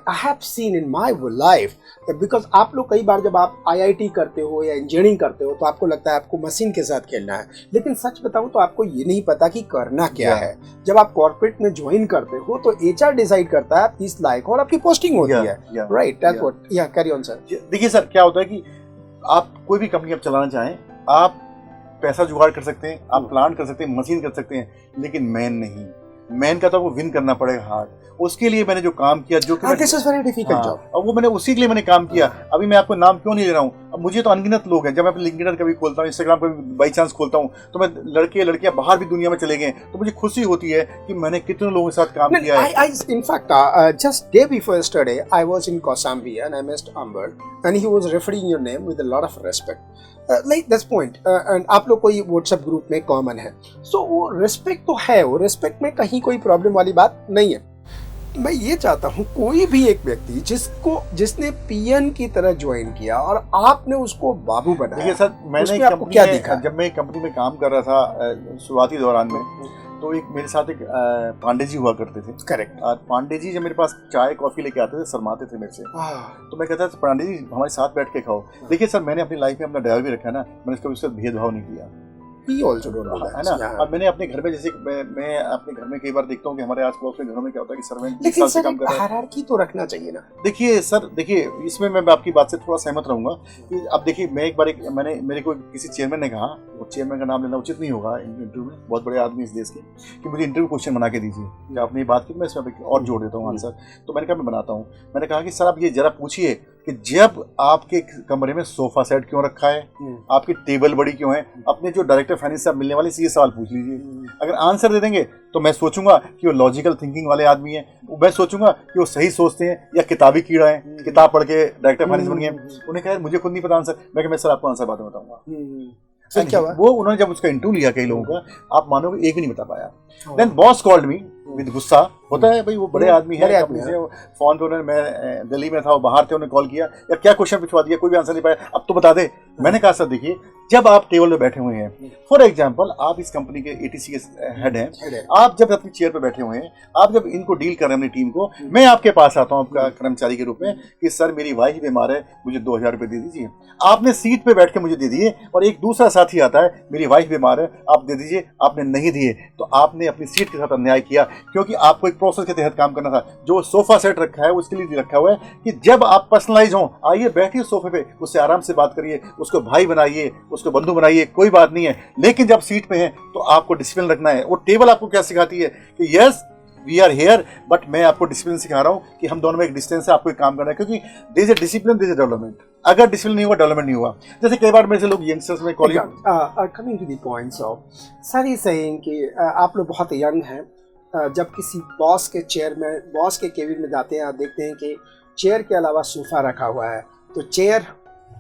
I have seen in my life because आप लोग कई बार जब आप IIT करते हो या इंजीनियरिंग करते हो तो आपको लगता है आपको मशीन के साथ खेलना है, लेकिन सच बताऊं तो आपको ये नहीं पता कि करना क्या है. जब आप कॉर्पोरेट में ज्वाइन करते हो तो HR डिसाइड करता है आप किस लायक और आपकी पोस्टिंग होती है. Right, that's what. या कैरी ऑन सर. देखिए सर, क्या होता है कि आप कोई भी कंपनी आप चलाना चाहें, आप पैसा जुगाड़ कर सकते हैं, आप प्लान कर सकते हैं, मशीन कर सकते हैं, लेकिन मैन नहीं. मैन का तो आपको विन करना पड़ेगा हाथ. उसके लिए मैंने जो काम किया, जो कि this is very difficult job, और वो मैंने उसी के लिए मैंने काम किया. अभी मैं आपको नाम क्यों नहीं ले रहा हूँ, अब मुझे तो अनगिनत लोग हैं. जब मैं लिंक्डइन कभी खोलता हूँ, इंस्टाग्राम कभी बाई चांस खोलता हूँ, तो मैं लड़के लड़कियां बाहर भी दुनिया में चले गए, तो मुझे खुशी होती है कि मैंने कितने लोगों के साथ काम किया है. In fact, just day before yesterday, I was in Kosambi and I met Amber, and he was referring your name with a lot of respect. Like that's point. And आप लोग कोई WhatsApp ग्रुप में common है, so वो respect तो है, वो respect में कहीं कोई प्रॉब्लम वाली बात नहीं है. मैं ये चाहता हूँ कोई भी एक व्यक्ति जिसने पीएन की तरह ज्वाइन किया और आपने उसको बाबू बनाया. देखिए सर, मैंने आपको क्या दिखा, जब मैं कंपनी में काम कर रहा था शुरुआती दौरान में, तो एक मेरे साथ एक पांडे जी हुआ करते थे. करेक्ट. पांडे जी जब मेरे पास चाय कॉफी लेके आते थे, शर्माते थे मेरे से, तो मैं कहता था पांडे जी हमारे साथ बैठ के खाओ. देखिए सर, मैंने अपनी लाइफ में अपना ड्राइवर भी रखा है ना, मैंने इसका उससे भेदभाव नहीं किया. We also don't know है that. ना। Yeah. और मैंने अपने घर में जैसे मैं अपने घर में कई बार देखता हूँ कि हमारे आस-पड़ोस के घरों में क्या होता है कि सर्वेंट 20 लेकिन साल से सर काम कर रहा है। हायरार्की तो रखना चाहिए ना। देखिए सर, देखिए इसमें मैं आपकी बात से थोड़ा सहमत रहूंगा कि अब देखिए मैं एक बार मैंने मेरे को किसी चेयरमैन ने कहा, वो चेयरमैन का नाम लेना उचित नहीं होगा इंटरव्यू में, बहुत बड़े आदमी इस देश के, कि मुझे इंटरव्यू क्वेश्चन बना के दीजिए। जब आपने ये बात की मैं इसमें और जोड़ देता हूँ आंसर। तो मैंने कहा मैं बनाता हूँ। मैंने कहा कि सर आप ये जरा पूछिए कि जब आपके कमरे में सोफा सेट क्यों रखा है, आपकी टेबल बड़ी क्यों है, अपने जो डायरेक्टर फाइनेंस से मिलने वाले से ये सवाल पूछ लीजिए। अगर आंसर दे देंगे तो मैं सोचूंगा कि वो लॉजिकल थिंकिंग वाले आदमी हैं, मैं सोचूंगा कि वो सही सोचते हैं या किताबी कीड़ा है, किताब पढ़ के डायरेक्टर फाइनेंस बन गए। उन्हें कहा मुझे खुद नहीं पता आंसर। मैं सर आपको आंसर बाद में बताऊंगा। फिर क्या हुआ? वो उन्होंने जब उसका इंटरव्यू लिया कई लोगों का, आप मानोगे एक भी नहीं बता पाया। Then boss called me with गुस्सा, होता है भाई वो बड़े आदमी है, फोन पे उन्होंने, मैं दिल्ली में था वो बाहर थे, उन्होंने कॉल किया या क्या क्वेश्चन पूछवा दिया, कोई भी आंसर नहीं पाया, अब तो बता दे। मैंने कहा सर देखिए, जब आप टेबल पे बैठे हुए हैं, फॉर एग्जांपल आप इस कंपनी के एटीसी के हेड हैं, आप जब अपनी चेयर पे बैठे हुए हैं, आप जब इनको डील कर रहे हैं अपनी टीम को, मैं आपके पास आता हूं आपका कर्मचारी के रूप में कि सर मेरी वाइफ बीमार है, मुझे 2000 रुपये दे दीजिए। आपने सीट पे बैठ के मुझे दे दिए और एक दूसरा साथी आता है, मेरी वाइफ बीमार है, आप दे दीजिए, आपने नहीं दिए, तो आपने अपनी सीट के साथ अन्याय किया, क्योंकि आपको एक प्रोसेस के तहत काम करना था। जो सोफा सेट रखा है उसके लिए रखा हुआ है कि जब आप पर्सनलाइज हो, आइए बैठिए सोफे पे, उससे आराम से बात करिए, उसको भाई बनाइए, उसको बंधु बनाइए, कोई बात नहीं है। लेकिन जब सीट पे हैं तो आपको डिसिप्लिन रखना है। वो टेबल आपको क्या सिखाती है कि yes we are here, but मैं आपको डिसिप्लिन सिखा रहा हूँ कि हम दोनों में एक डिस्टेंस है, आपको एक काम करना है, क्योंकि there is a discipline, there is a development. अगर डिसिप्लिन नहीं हुआ, डेवलपमेंट नहीं हुआ। जैसे कई बार मेरे से लोग यंगस्टर्स में college coming to the points of sir he saying कि आप लोग बहुत यंग हैं, जब किसी बॉस के चेयर में, बॉस के केबिन में जाते हैं, आप देखते हैं कि चेयर के अलावा सोफा रखा हुआ है, तो चेयर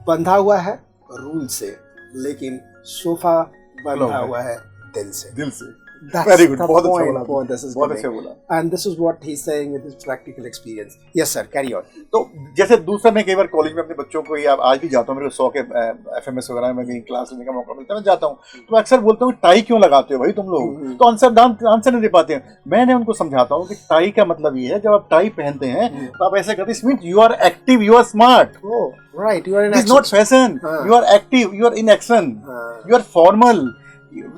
बंधा हुआ है रूल से, लेकिन सोफा बंधा हुआ है दिल से। That's Very good. the बहुत अच्छा point, बोला, point this is बहुत coming. अच्छा बोला। And this is what he's saying with his practical experience. Yes sir, carry on. तो जैसे दूसरा, मैं कई बार कॉलेज में अपने बच्चों को, या आज भी जाता हूँ, मेरे को 100 के एफएमएस वगैरह में कहीं क्लास लेने का मौका मिलता है, मैं जाता हूँ, तो मैं अक्सर बोलता हूँ टाई क्यों लगाते हो भाई तुम लोग, तो आंसर नहीं दे पाते हैं। मैंने उनको समझाता हूँ कि टाई का मतलब ये है, जब आप टाई पहनते हैं तो आप ऐसे करते हैं, you are active, you are smart. Oh, right. You are in it is not fashion, you are active, you are in action, you are formal.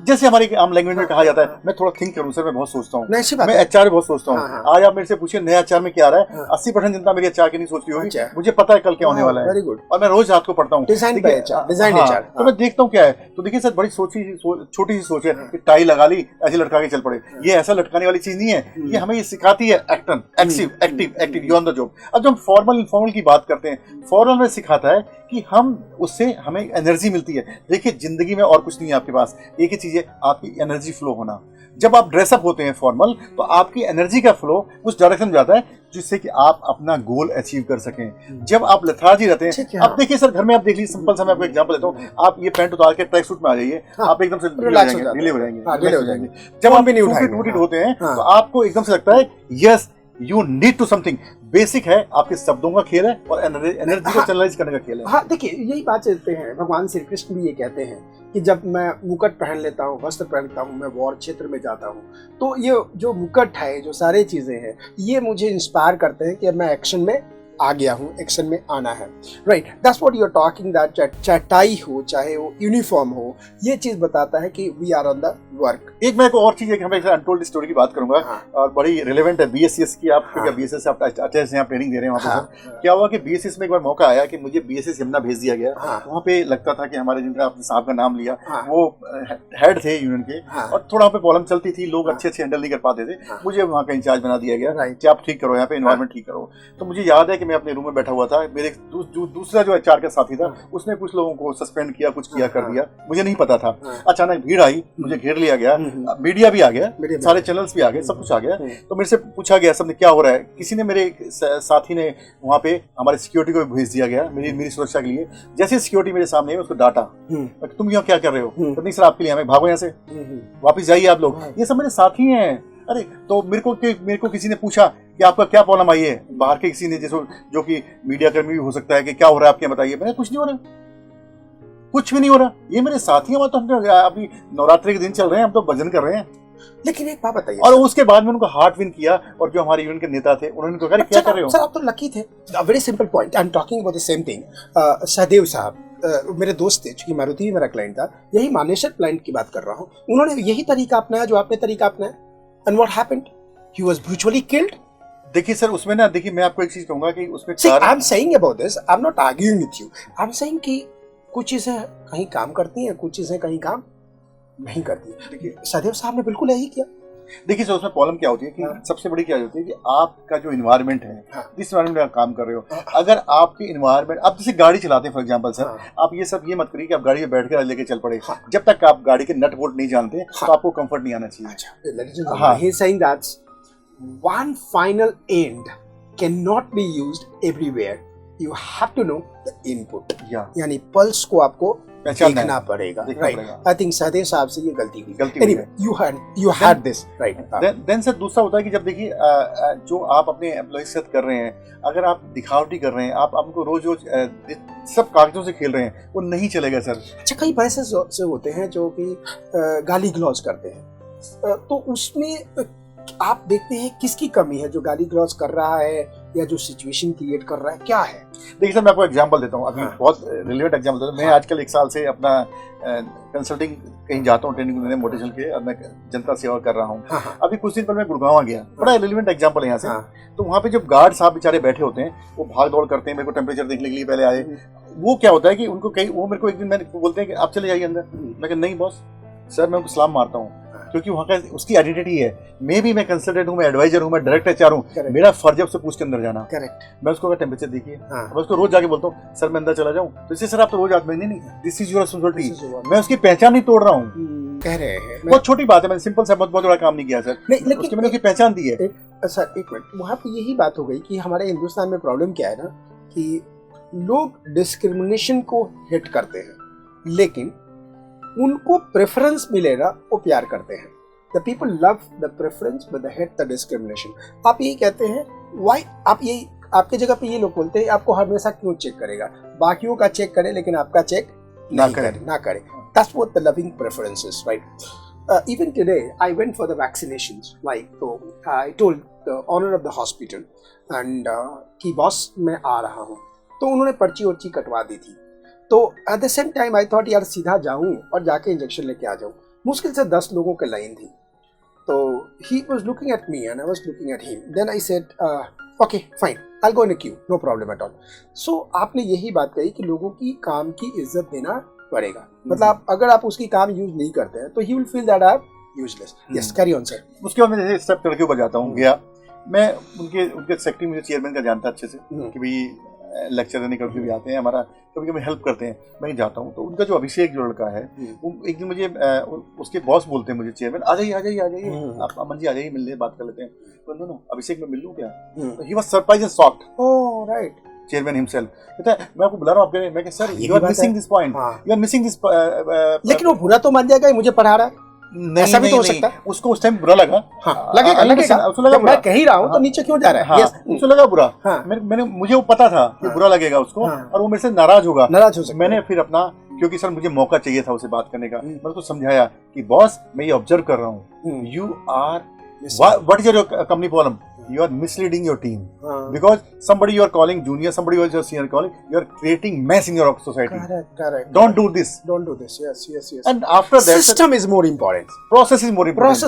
जैसे हमारी आम लैंग्वेज में कहा जाता है, मैं थोड़ा थिंक करूं सर, मैं बहुत सोचता हूँ, मैं एचआर में बहुत सोचता हूँ। आज आप मेरे से पूछिए नया एचआर में क्या आ रहा है, 80% जनता मेरी एचआर की नहीं सोचती होगी, मुझे पता है कल क्या होने वाला है। Very good. और मैं रोज रात को पढ़ता हूँ डिजाइन एचआर, तो मैं देखता हूँ क्या है, तो देखिए सर बड़ी छोटी सी सोच है कि टाई लगा ली, ऐसे लटका के चल पड़े। ये ऐसा लटकाने वाली चीज नहीं है, ये हमें ये सिखाती है active, you on the job. अब जब हम फॉर्मल इनफॉर्मल की बात करते हैं, फॉर्मल में सिखाता है कि हम उससे हमें एनर्जी मिलती है। देखिए जिंदगी में और कुछ नहीं है आपके पास, एक ही चीज है, आपकी एनर्जी फ्लो होना। जब आप ड्रेसअप होते हैं फॉर्मल, तो आपकी एनर्जी का फ्लो उस डायरेक्शन में जाता है जिससे कि आप अपना गोल अचीव कर सकें। जब आप लेथार्जी रहते हैं, अब देखिए सर घर में आप देख लीजिए, सिंपल सा मैं आपको एग्जांपल देता हूँ, आप ये पैंट उतार के ट्रैक सूट में आ जाइए, आप एकदम से ढीले हो जाएंगे। जब आप टूटेड होते हैं तो आपको एकदम से लगता है yes you need to something. Basic है, आपके शब्दों का खेल है और एनर्जी को चैनलाइज करने का खेल है। हाँ देखिए, यही बात चलते हैं, भगवान श्री कृष्ण भी ये कहते हैं कि जब मैं मुकुट पहन लेता हूँ, वस्त्र पहनता हूँ, मैं वॉर क्षेत्र में जाता हूँ, तो ये जो मुकुट है, जो सारे चीजें हैं, ये मुझे इंस्पायर करते हैं कि मैं एक्शन में आ गया हूँ, एक्शन में आना है। Right, that's what you are talking, that चाहे टाई हो, चाहे वो यूनिफॉर्म हो, ये चीज बताता है कि we are on the work. एक मैं और चीज है कि हमें अनटोल्ड स्टोरी की बात करूंगा, और बड़ी रिलेवेंट है बीएसएस की। आप बीएसएस से आप अच्छे से ट्रेनिंग दे रहे हैं वहाँ पे। क्या हुआ कि बीएसएस में एक बार मौका आया कि मुझे बीएसएस यमुना भेज दिया गया। वहाँ पे लगता था कि हमारे, जिनका आपने साहब का नाम लिया, वो हेड थे यूनियन के, और थोड़ा पे प्रॉब्लम चलती थी, लोग अच्छे से हैंडल नहीं कर पाते थे। मुझे वहाँ का इंचार्ज बना दिया गया कि आप ठीक करो, यहाँ पे एनवायरमेंट ठीक करो। तो मुझे याद है कि मैं अपने रूम में बैठा हुआ था, मेरे दूसरा जो एचआर का साथी था, उसने कुछ लोगों को सस्पेंड किया, कुछ किया कर दिया, मुझे नहीं पता था। अचानक भीड़ आई, मुझे घेर लिया गया, मीडिया भी आ गया, सारे चैनल्स भी आ गए, सब कुछ आ गया। तो मेरे से पूछा गया सबने क्या हो रहा है। किसी ने, मेरे साथी ने वहाँ पे हमारे सिक्योरिटी को भेज दिया गया मेरी सुरक्षा के लिए। जैसे सिक्योरिटी मेरे सामने है, उसको डांटा, तुम यहाँ क्या कर रहे हो? तो नहीं सर आपके लिए, हमें भागो यहाँ से, वापिस जाइए आप लोग, ये सब मेरे साथी हैं। अरे तो मेरे को किसी ने पूछा कि आपका क्या प्रॉब्लम आई है, बाहर के किसी ने, जो कि मीडिया कर्मी भी हो सकता है, कि क्या हो रहा है आपके, बताइए। मैंने कुछ नहीं हो रहा, कुछ भी नहीं हो रहा, ये मेरे साथी हैं। तो हम अभी नवरात्रि के दिन चल रहे हैं, हम तो भजन कर रहे हैं। लेकिन एक बात बताइए, और उसके बाद में उनको हार्ट विन किया, और जो हमारे यूनियन के नेता थे उन्होंने कहा क्या कर रहे हो सर? आप तो लकी थे। Very simple point, I am talking about the same thing. Sahdev साहब, मेरे दोस्त थे, चूंकि मारुति भी मेरा क्लाइंट था, यही मानेसर क्लाइंट की बात कर रहा हूँ, उन्होंने यही तरीका अपनाया जो आपने तरीका अपनाया, and what happened, he was brutally killed. देखिए सर, उसमें ना, देखिए मैं आपको एक चीज कहूंगा कि उसमें I am saying about this, I am not arguing with you, I am saying कि कुछ चीजें कहीं काम करती हैं, कुछ चीजें कहीं काम नहीं करती। देखिए सदैव साहब ने बिल्कुल यही किया। देखिए सर, उसमें प्रॉब्लम क्या होती है कि सबसे बड़ी क्या होती है कि आपका जो इन्वायरमेंट है, जिस इन्वायरमेंट में आप काम कर रहे हो, अगर आपकी इन्वायरमेंट, आप जैसे गाड़ी चलाते हैं फॉर एग्जांपल सर, आप ये मत करिए कि आप गाड़ी में बैठ कर लेके चल पड़े। जब तक आप गाड़ी के नट बोल्ट नहीं जानते तो आपको कंफर्ट नहीं आना चाहिए। हाँ, he is saying that one final end cannot be used everywhere. You have to know the input. यानी पल्स को आपको देखना पड़ेगा, राइट? आई थिंक सहदेव साहब से ये गलती हुई। Anyway, you had this, right? Then sir दूसरा होता है कि जब देखिए जो आप अपने एम्प्लॉय के साथ कर रहे हैं, अगर आप दिखावटी कर रहे हैं, आप हमको रोज सब कागजों से खेल रहे हैं, वो नहीं चलेगा सर। अच्छा, कई पैसे से होते हैं जो कि गाली गलौज करते हैं, तो उसमें आप देखते हैं किसकी कमी है, जो गाली गलौज कर रहा है या जो सिचुएशन क्रिएट कर रहा है, क्या है? देखिए सर, मैं आपको एग्जांपल देता हूँ, अभी बहुत रिलेवेंट एग्जांपल देता हूँ। मैं आजकल 1 साल से अपना कंसल्टिंग कहीं जाता हूँ, ट्रेनिंग में मोटिवेशन के, और मैं जनता सेवा कर रहा हूँ। अभी कुछ दिन पहले मैं गुड़गांव गया, बड़ा रिलेवेंट एग्जांपल है यहाँ से। तो वहाँ पे जब गार्ड साहब बेचारे बैठे होते हैं, वो भाग दौड़ करते हैं, मेरे को टेम्परेचर देखने के लिए पहले आए। वो क्या होता है कि उनको वो मेरे को एक दिन मैंने बोलते हैं कि आप चले जाइए अंदर। मैं कहा नहीं बॉस, सर मैं उनको सलाम मारता हूँ, क्योंकि वहाँ का उसकी आइडेंटिटी है। मैं भी, मैं कंसल्टेंट हूँ, मैं एडवाइजर हूँ, मैं डायरेक्टर एचआर हूँ, मेरा फर्ज है उससे पूछ के अंदर जाना। करेक्ट। मैं उसको टेम्परेचर देखिए, मैं उसको रोज जाके बोलता हूँ सर मैं अंदर चला जाऊँ, तो इससे सर आप तो रोज आते नहीं, दिस इज योर रिस्पांसिबिलिटी। मैं उसकी पहचान नहीं तोड़ रहा हूँ, कह रहे हैं। बहुत छोटी बात है, मैंने सिंपल सा बहुत बड़ा काम नहीं किया सर, लेकिन मैंने उसकी पहचान दी है। सर एक मिनट, वहाँ पे यही बात हो गई कि हमारे हिंदुस्तान में प्रॉब्लम क्या है ना, कि लोग डिस्क्रिमिनेशन को हिट करते हैं, लेकिन उनको प्रेफरेंस मिलेगा वो प्यार करते हैं। The people love the preference but they hate the discrimination. आप यही कहते हैं, why? आप यही, आपके जगह पे ये लोग बोलते हैं आपको हमेशा क्यों चेक करेगा, बाकियों का चेक करे लेकिन आपका चेक ना करे। That's what the loving preference is, right? Even today I went for the vaccinations, like so I told the owner of the hospital and कि बॉस मैं आ रहा हूँ, तो उन्होंने पर्ची वर्ची कटवा दी थी। तो at the same time I thought यार सीधा जाऊँ और जाके इंजेक्शन लेके आ जाऊँ। मुश्किल से 10 लोगों के लाइन थी, तो he was looking at me and I was looking at him. Then I said, okay, fine, I'll go in a queue, no problem at all. So आपने यही बात कही कि लोगों की काम की इज्जत देना पड़ेगा। मतलब अगर आप उसकी काम यूज नहीं करते हैं तो he will feel that आप useless. Yes, carry on sir. उसके बाद मैं जैसे स्टेप चढ़ के ऊपर जाता हूँ, गया मैं उनके सेक्रेटरी, मुझे चेयरमैन का जानता अच्छे से कि भाई लेक्चर देने कभी भी आते हैं, हमारा कभी कभी हेल्प करते हैं, मैं जाता हूँ। तो उनका जो अभिषेक जो लड़का है, वो एक दिन मुझे उसके बॉस बोलते हैं, मुझे चेयरमैन आ जाइए आप अमन जी आ जाइए, मिलने बात कर लेते हैं। तो नो अभिषेक मैं मिल लूँ क्या? तो he was surprised and shocked. Oh right, chairman himself कहता है मैं आपको बुला रहा हूँ आपके, मैं sir you are missing this point, you are missing this. लेकिन वो बुरा तो मान जाएगा, मुझे पढ़ा रहा है, ऐसा भी तो हो सकता है। उसको उस टाइम बुरा लगा। लगेगा उसको लगा, मैं कह ही रहा हूँ तो नीचे क्यों जा रहा है? उसको लगा बुरा। मुझे वो पता था कि बुरा लगेगा उसको और वो मेरे से नाराज हो सकता। मैंने फिर अपना, क्योंकि सर मुझे मौका चाहिए था उसे बात करने का, मैं उसको समझाया कि बॉस मैं ये ऑब्जर्व कर रहा हूँ, you are, what is your company problem? You are misleading your team because somebody you are calling junior, somebody who is your senior calling, you are creating mess in your society. Correct. Don't do this. Yes. And after that, system is more important. Process is more important.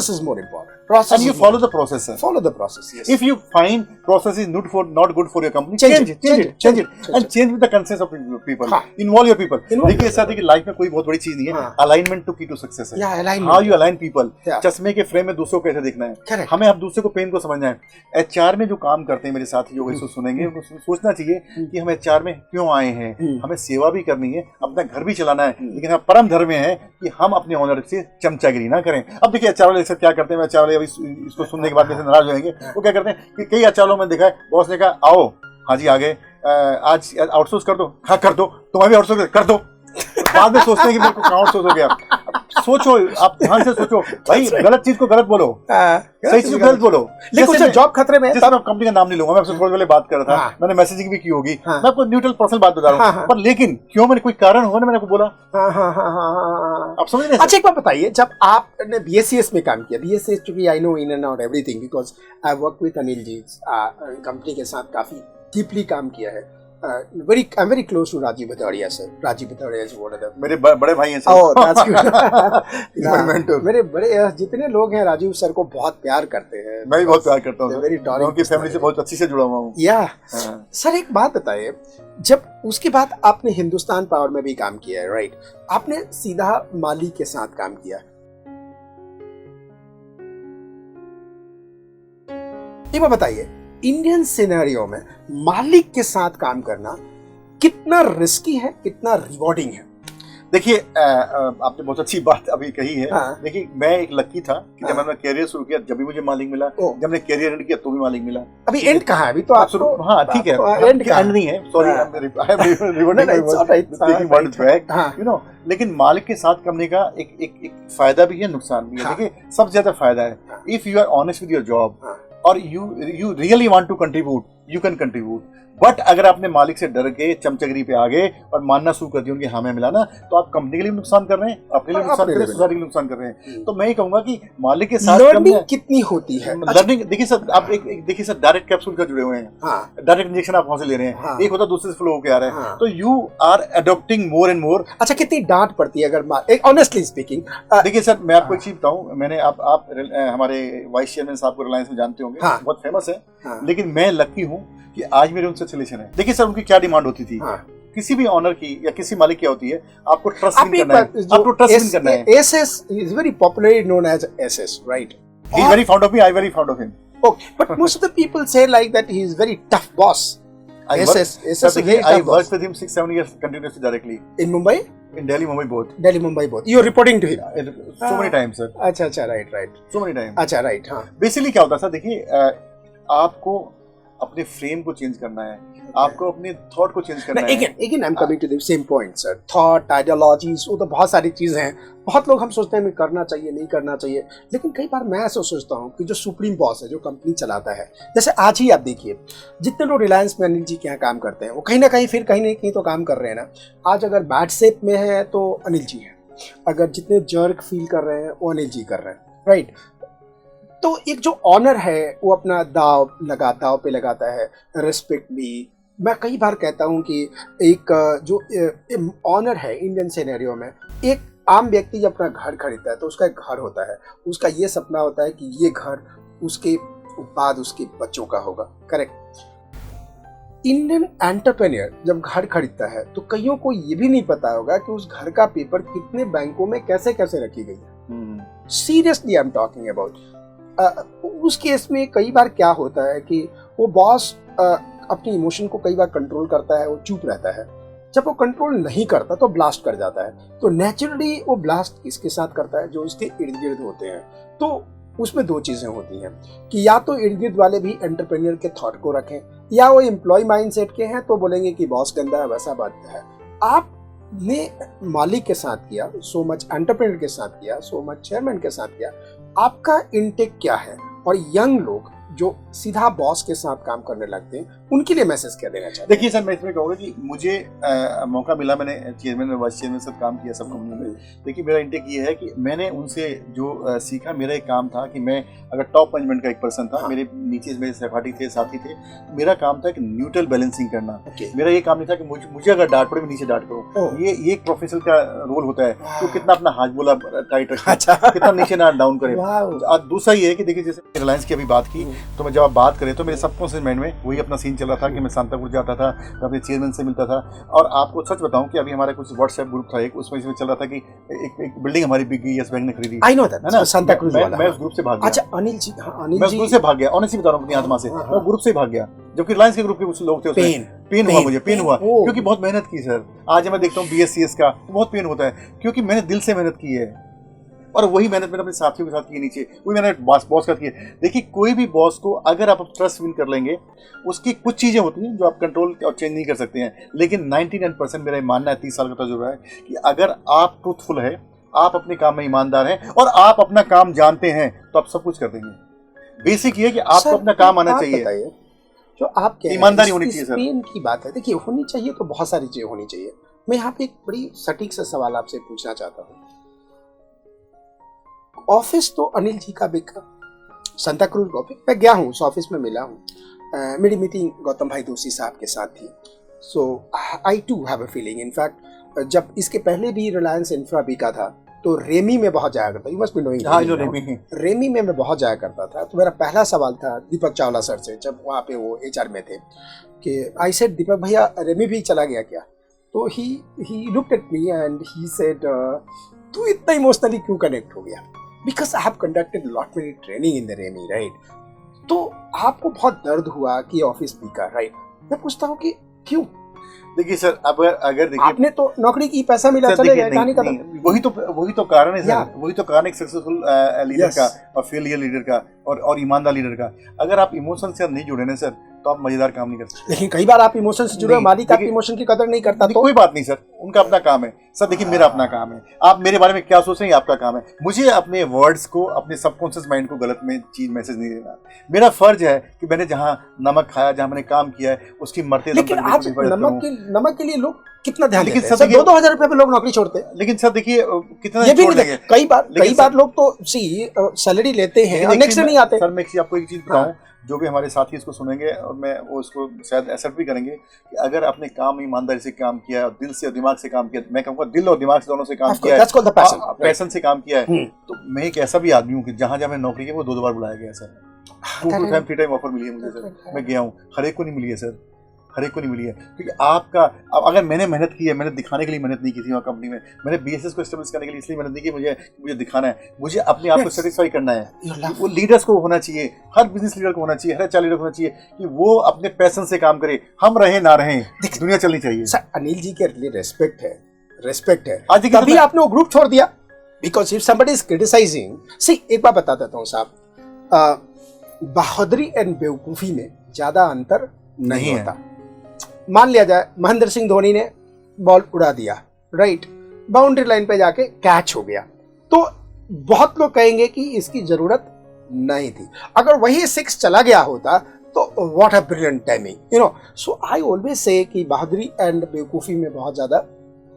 And you follow the process, sir. Follow the process. Yes. If you find process is not good for your company, change it, and change with the consent of people. Involve your people. देखिए साथ ही कि life में कोई बहुत बड़ी चीज नहीं है, alignment to key to success है. Yeah, alignment. How you align people. चश्मे के फ्रेम में दूसरों को कैसे देखना है, हमें अब दूसरे को पेन को समझना है। एचआर में जो काम करते हैं मेरे साथी जो इसको सुनेंगे, उनको सोचना चाहिए कि हम एचआर में क्यों आए हैं, हमें सेवा भी करनी है, अपना घर भी चलाना है, लेकिन हम परम धर्म में है कि हम अपने ऑनर से चमचागिरी ना करें। अब देखिए एचआर वाले क्या करते हैं, एचआर वाले इसको सुनने के बाद मेरे से नाराज हो जाएंगे। वो क्या करते हैं कि कई एचआर में देखा है, बॉस ने कहा आओ, हाँ जी आ गए, आज आउटसोर्स कर दो, हाँ कर दो, तुम्हें भी आउटसोर्स कर दो। बाद में सोचते हैं कि मेरे को आउटसोर्स हो गया। सोचो, आप ध्यान से सोचो भाई, गलत चीज को गलत बोलो, सही चीज को गलत बोलो। लेकिन जॉब खतरे में है, मैं कंपनी का नाम नहीं लूंगा, मैं आपसे थोड़ी पहले बात कर रहा था, मैंने मैसेजिंग भी की होगी, मैं आपको न्यूट्रल पर्सनल बात बता रहा हूँ, पर लेकिन क्यों, मैंने कोई कारण होगा ना, मैंने आपको बोला। आप समझ रहे हैं? अच्छा एक बात बताइए, जब आपने बीएससीएस में काम किया, बीएससीएस चूंकि I know in and out everything because I work with Anil ji, company के साथ काफी डीपली काम किया है, I'm very close to Rajiv Bhattaria, sir. Rajiv Bhattaria is one of them. मेरे बड़े भाई हैं सर। Oh, that's good. मेरे mentor। मेरे बड़े जितने लोग हैं राजीव सर को बहुत प्यार करते हैं। मैं भी बहुत प्यार करता हूँ। Very मैं उनकी फैमिली से बहुत अच्छी से जुड़ा हुआ हूँ। या सर एक बात बताइए, जब उसके बाद आपने हिंदुस्तान पावर में भी काम किया है, राइट? आपने सीधा माली के साथ काम किया। एक बात बताइए, इंडियन सिनेरियो में मालिक के साथ काम करना कितना रिस्की है, कितना रिवॉर्डिंग है? देखिए आपने बहुत अच्छी बात अभी कही है। हाँ। देखिए मैं एक लकी था कि जब मैंने कैरियर शुरू किया जब भी मुझे मालिक मिला, जब मैंने कैरियर एंड किया तो भी मालिक मिला। अभी एंड कहाँ है? अभी तो आप हाँ ठीक है, एंड नहीं है, सॉरी, यू नो। लेकिन मालिक के साथ करने का एक फायदा भी है, नुकसान भी है। देखिए सबसे ज्यादा फायदा है if you are honest with your job और you really want to contribute, you can contribute. But अगर आपने मालिक से डर के चमचगरी पे आ गए और मानना शुरू कर दिया उनके हाँ में मिलाना, तो आप कंपनी के लिए नुकसान कर रहे हैं, अपने लिए नुकसान कर रहे हैं, सोसाइटी के लिए नुकसान कर रहे हैं। तो मैं ये कहूंगा कि मालिक के साथ लर्निंग कितनी होती है? लर्निंग देखिए सर, आप एक देखिए सर, डायरेक्ट कैप्सूल का जुड़े हुए हैं, डायरेक्ट इंजेक्शन आप वहां से ले रहे हैं, एक होता दूसरे से फ्लो होकर आ रहा है, तो you are adopting more and more. अच्छा, कितनी डांट पड़ती है अगर ऑनेस्टली स्पीकिंग? देखिए सर मैं आपको एक चीज बताऊं, मैंने आप हमारे वाइस चेयरमैन साहब को रिलायंस में जानते होंगे, बहुत फेमस है, लेकिन मैं लकी हूं कि आज मेरे उनसे रिलेशन है। देखिए सर उनकी क्या डिमांड होती थी, किसी भी ऑनर की या किसी मालिक की होती है, आपको ट्रस्ट विन करना है, आपको ट्रस्ट विन करना है। SS is very popularly known as SS, right? He is very fond of me, I very fond of him. Okay, but most of the people say like that he is very tough boss. SS is a very I tough boss. worked with him 6-7 years continuously directly. In Mumbai? In Delhi, Mumbai both. Delhi, Mumbai both. You are reporting to him? So many times, sir. अच्छा, right. So many times. अच्छा, right, हाँ. Basically क्या होता है sir, देखिए आपको अपने frame को चेंज करना है, आपको अपने थॉट को चेंज करना है। Again, I'm coming to the same point, sir. Thought, ideologies, वो तो बहुत सारी चीजें हैं। बहुत लोग हम सोचते हैं करना चाहिए, नहीं करना चाहिए, लेकिन कई बार मैं ऐसा सोचता हूँ कि जो सुप्रीम बॉस है, जो कंपनी चलाता है, जैसे आज ही आप देखिए जितने लोग रिलायंस में अनिल जी के यहाँ काम करते हैं, वो कहीं ना कहीं तो काम कर रहे हैं ना। आज अगर बैड शेप में है तो अनिल जी है, अगर जितने जर्क फील कर रहे हैं वो अनिल जी कर रहे हैं, राइट? तो एक जो ऑनर है वो अपना दाव पे लगाता है, रिस्पेक्ट भी। मैं कई बार कहता हूँ कि एक जो ऑनर है इंडियन सिनेरियो में, एक आम व्यक्ति जब अपना घर खरीदता है तो उसका एक घर होता है, उसका ये सपना होता है कि ये घर उसके बाद उसके बच्चों का होगा, करेक्ट? इंडियन एंटरप्रेन्योर जब घर खरीदता है तो कईयों को ये भी नहीं पता होगा कि उस घर का पेपर कितने बैंकों में कैसे कैसे रखी गई है। Seriously I am talking about. उस केस में कई बार क्या होता है कि वो बॉस अपनी इमोशन को कई बार कंट्रोल करता है, वो चुप रहता है। जब वो कंट्रोल नहीं करता तो ब्लास्ट कर जाता है। तो नेचुरली वो ब्लास्ट किसके साथ करता है? जो उसके इर्द गिर्द होते हैं। तो उसमें दो चीजें होती हैं कि या तो इर्द गिर्द वाले भी एंटरप्रेन्योर के थॉट को रखें, या वो एम्प्लॉय माइंडसेट के हैं तो बोलेंगे कि बॉस गंदा है, वैसा बात है। आपने मालिक के साथ किया, सो मच एंटरप्रेन्योर के साथ किया, सो मच चेयरमैन के साथ किया, आपका इनटेक क्या है? और यंग लोग जो सीधा बॉस के साथ काम करने लगते हैं, उनके लिए मैसेज क्या देना चाहते हैं? देखिए सर मैं इसमें कहूँगा कि मुझे मौका मिला, मैंने चेयरमैन और वाइस चेयरमैन के साथ काम किया सब कंपनी में। देखिए मेरा इंटेक ये है कि मैंने उनसे जो सीखा, मेरा एक काम था कि मैं अगर टॉप मैनेजमेंट का एक पर्सन था, मेरे नीचे मेरे सहपाठी थे, साथी थे, मेरा काम था कि न्यूट्रल बैलेंसिंग करना। मेरा ये काम नहीं था कि मुझे अगर डांट पड़े मैं नीचे डांट करूँ। ये एक प्रोफेसर का रोल होता है, तो कितना अपना हाथ बोला टाइट रखे, कितना नीचे ना डाउन करे। दूसरा ये है कि देखिए जैसे रिलायंस की अभी बात की, तो मैं जब आप बात करें तो मेरे सबकॉन्शियस माइंड में वही अपना सीन चल रहा था कि मैं सांताक्रूज जाता था, मैं अपने चेयरमैन से मिलता था। और आपको सच बताऊं कि अभी हमारा कुछ व्हाट्सएप ग्रुप था एक, उसमें इसमें चल रहा था कि एक बिल्डिंग हमारी बिक गई, यस बैंक ने खरीदी। आई नो दैट, है ना, सांताक्रूज वाला। मैं उस ग्रुप से भाग गया। अच्छा अनिल जी, मैं उस ग्रुप से भाग गया, ऑनेस्टली बता रहा हूं अपनी आत्मा से, मैं ग्रुप से भाग गया, जबकि रिलायंस के ग्रुप के कुछ लोग थे उसमें। पेन हुआ मुझे, पेन हुआ क्योंकि बहुत मेहनत की सर। आज मैं देखता हूँ BSCS का बहुत पेन होता है, क्योंकि मैंने दिल से मेहनत की है, और वही मेहनत मैंने अपने साथियों के साथ की नीचे, वही मैंने बॉस के साथ की है। देखिए कोई भी बॉस को अगर आप ट्रस्ट विन कर लेंगे, उसकी कुछ चीज़ें होती हैं जो आप कंट्रोल और चेंज नहीं कर सकते हैं, लेकिन 99% मेरा मानना है, 30 साल का तजुर्बा है, कि अगर आप ट्रूथफुल है, आप अपने काम में ईमानदार हैं और आप अपना काम जानते हैं, तो आप सब कुछ कर देंगे। बेसिक ये है कि आपको अपना काम आना चाहिए, जो आप ईमानदारी होनी चाहिए। सर पेन की बात है, देखिए होनी चाहिए तो बहुत सारी चीजें होनी चाहिए। मैं यहाँ पे एक बड़ी सटीक सा सवाल आपसे पूछना चाहता हूँ। ऑफिस तो अनिल जी का बिका, सांताक्रूज ऑफिस मैं गया हूँ, उस ऑफिस में मिला हूँ। मेरी मीटिंग गौतम भाई दोषी साहब के साथ थी, so I too have a feeling, in fact जब इसके पहले भी रिलायंस इंफ्रा बिका था तो रेमी में बहुत जाया करता, यू मस्ट बी नोइंग। हाँ, जो रेमी में मैं बहुत जाया करता था। तो मेरा पहला सवाल था दीपक चावला सर से, जब वहाँ पे वो एचआर में थे, कि आई सेड दीपक भैया रेमी भी चला गया क्या? तो he looked at me and he said तू इतना इमोशनली क्यों कनेक्ट हो गया? Because I have conducted lot many training in the army, right? तो आपको बहुत दर्द हुआ कि ऑफिस बिका, राइट? मैं पूछता हूँ कि क्यों? देखिए सर, अगर देखिए, आपने तो नौकरी की, पैसा मिला, चले गए, कहानी खत्म। वही तो कारण है सर, वही तो कारण एक सक्सेसफुल लीडर का और फेलियर लीडर का और ईमानदार लीडर का। अगर आप इमोशन से नहीं जुड़े ना सर, तो आप मजेदार काम नहीं कर सकते। लेकिन कई बार आप इमोशन से जुड़े, मालिक आपकी इमोशन की कदर नहीं करता, तो कोई बात नहीं सर, उनका अपना काम है सर। देखिए मेरा अपना काम है, आप मेरे बारे में क्या सोच रहे हैं आपका काम है। मुझे अपने वर्ड्स को, अपने सबकॉन्शियस माइंड को गलत में चीज मैसेज नहीं देना। मेरा फर्ज है कि मैंने जहाँ नमक खाया, जहाँ मैंने काम किया है, उसकी मरते। लेकिन आज नमक के लिए लोग कितना ध्यान देते हैं? सर 2-2 हजार रुपए पे लोग नौकरी छोड़ते हैं। लेकिन सर देखिए कितना ये भी नहीं देते। कई बार लोग तो सैलरी लेते हैं, नेक्स्ट नहीं आते। सर मैं आपको एक चीज बताऊं, जो भी हमारे साथी इसको सुनेंगे और मैं वो इसको शायद एक्सेप्ट भी करेंगे, कि अगर आपने काम ईमानदारी से काम किया है और दिल से और दिमाग से काम किया, मैं कहूंगा दिल और दिमाग से दोनों से काम किया है, पैशन से काम किया है, तो मैं एक ऐसा भी आदमी हूँ कि जहाँ जहाँ मैं नौकरी की वो 2 बार बुलाया गया सर। 2 टाइम 3 टाइम ऑफर मिली है मुझे सर, मैं गया हूँ। हर एक को नहीं मिली है सर, हर एक को नहीं मिली है। क्योंकि आपका, अब अगर मैंने मेहनत की है, मैंने दिखाने के लिए मेहनत नहीं की थी वहाँ कंपनी में, मैंने बीएसएस को एस्टेब्लिश करने के लिए इसलिए मेहनत नहीं की, मुझे दिखाना है, मुझे अपने आप को सेटिस्फाई करना है। वो लीडर्स को होना चाहिए, हर बिजनेस लीडर को होना चाहिए, हर एचआर लीडर को होना चाहिए कि वो अपने पैशन से काम करे। हम रहे ना रहे, दुनिया चलनी चाहिए। सर अनिल जी के लिए रेस्पेक्ट है। आज तभी आपने वो ग्रुप छोड़ दिया, because if somebody is criticising. See एक बात बता देता हूँ साहब, बहादुरी एंड बेवकूफी में ज्यादा अंतर नहीं होता। मान लिया जाए महेंद्र सिंह धोनी ने बॉल उड़ा दिया, राइट, बाउंड्री लाइन पे जाके कैच हो गया, तो बहुत लोग कहेंगे कि इसकी जरूरत नहीं थी। अगर वही 6 चला गया होता तो what a brilliant timing, you know. So I always say कि बहादुरी एंड बेवकूफी में बहुत ज्यादा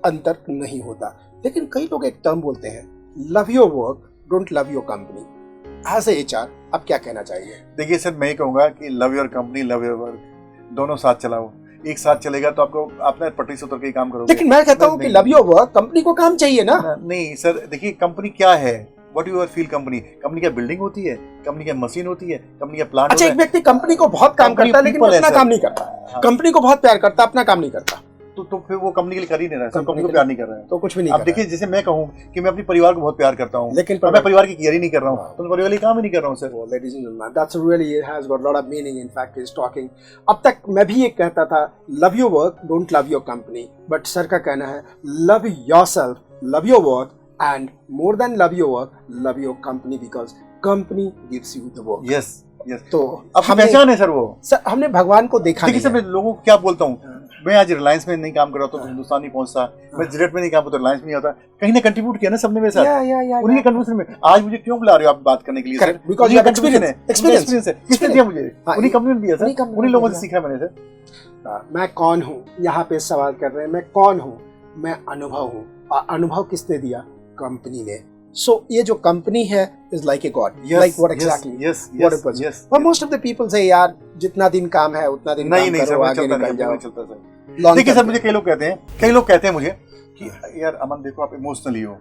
अंतर नहीं होता। लेकिन कई लोग एक टर्म बोलते हैं, love your work don't love your company. As a HR आप क्या कहना चाहिए? देखिए सर, मैं ये कहूंगा कि love your company, love your work, दोनों साथ चलाओ। एक साथ चलेगा तो आपको अपने पटरी से उतर के ही काम करोगे। लेकिन मैं कहता हूँ कि लव योर वर्क, कंपनी को काम चाहिए ना। नहीं सर, देखिए कंपनी क्या है, what you feel company. Company क्या बिल्डिंग होती है, कंपनी क्या मशीन होती है, कंपनी क्या प्लांट। अच्छा, एक व्यक्ति कंपनी को बहुत काम करता है लेकिन अपना काम नहीं करता, कंपनी को बहुत प्यार करता, अपना काम नहीं करता, तो फिर वो कंपनी के लिए कर ही नहीं रहा है, कंपनी को प्यार नहीं कर रहा है, तो कुछ भी नहीं। अब देखिए, जैसे मैं कहूँ कि मैं अपने परिवार को बहुत प्यार करता हूँ, लेकिन मैं परिवार की केयर ही नहीं कर रहा हूँ, तो मैं परिवार के काम ही नहीं कर रहा हूँ sir. Ladies and gentleman, that's really has got lot of meaning in fact is talking. अब तक मैं भी एक कहता था love your work don't love your company, but sir का कहना है love yourself, love your work and more than love your work, love your company, because company gives you the work. Yes yes, तो अब पहचान है sir वो। Sir हमने भगवान को देखा। देखिए सर, मैं लोगों को क्या बोलता हूँ, मैं आज रिलायंस में नहीं काम कर रहा तो हिंदुस्तान नहीं पहुंचता, मैं जिलेट में नहीं काम करता, रिलायंस में नहीं आता, कहीं ने कंट्रीब्यूट किया ना सबने मेरे साथ, उन्हीं के कंट्रीब्यूशन में आज मुझे क्यों बुला रहे हो आप बात करने के लिए sir? Because you have experience है, किसने दिया मुझे? उन्हीं कंपनी ने दिया सर, उन्हीं लोगों से सीखा मैंने सर। मैं कौन हूँ, यहाँ पे सवाल कर रहे हैं, मैं कौन हूँ? मैं अनुभव हूँ, और अनुभव किसने दिया? कंपनी ने। So ये जो कंपनी है is like a god. Like what exactly? What it was. But most of the people say यार जितना दिन काम है उतना दिन काम करो, आगे निकल जाओ। देखिए सर, मुझे कई लोग कहते हैं मुझे कि यार अमन देखो आप इमोशनली हो।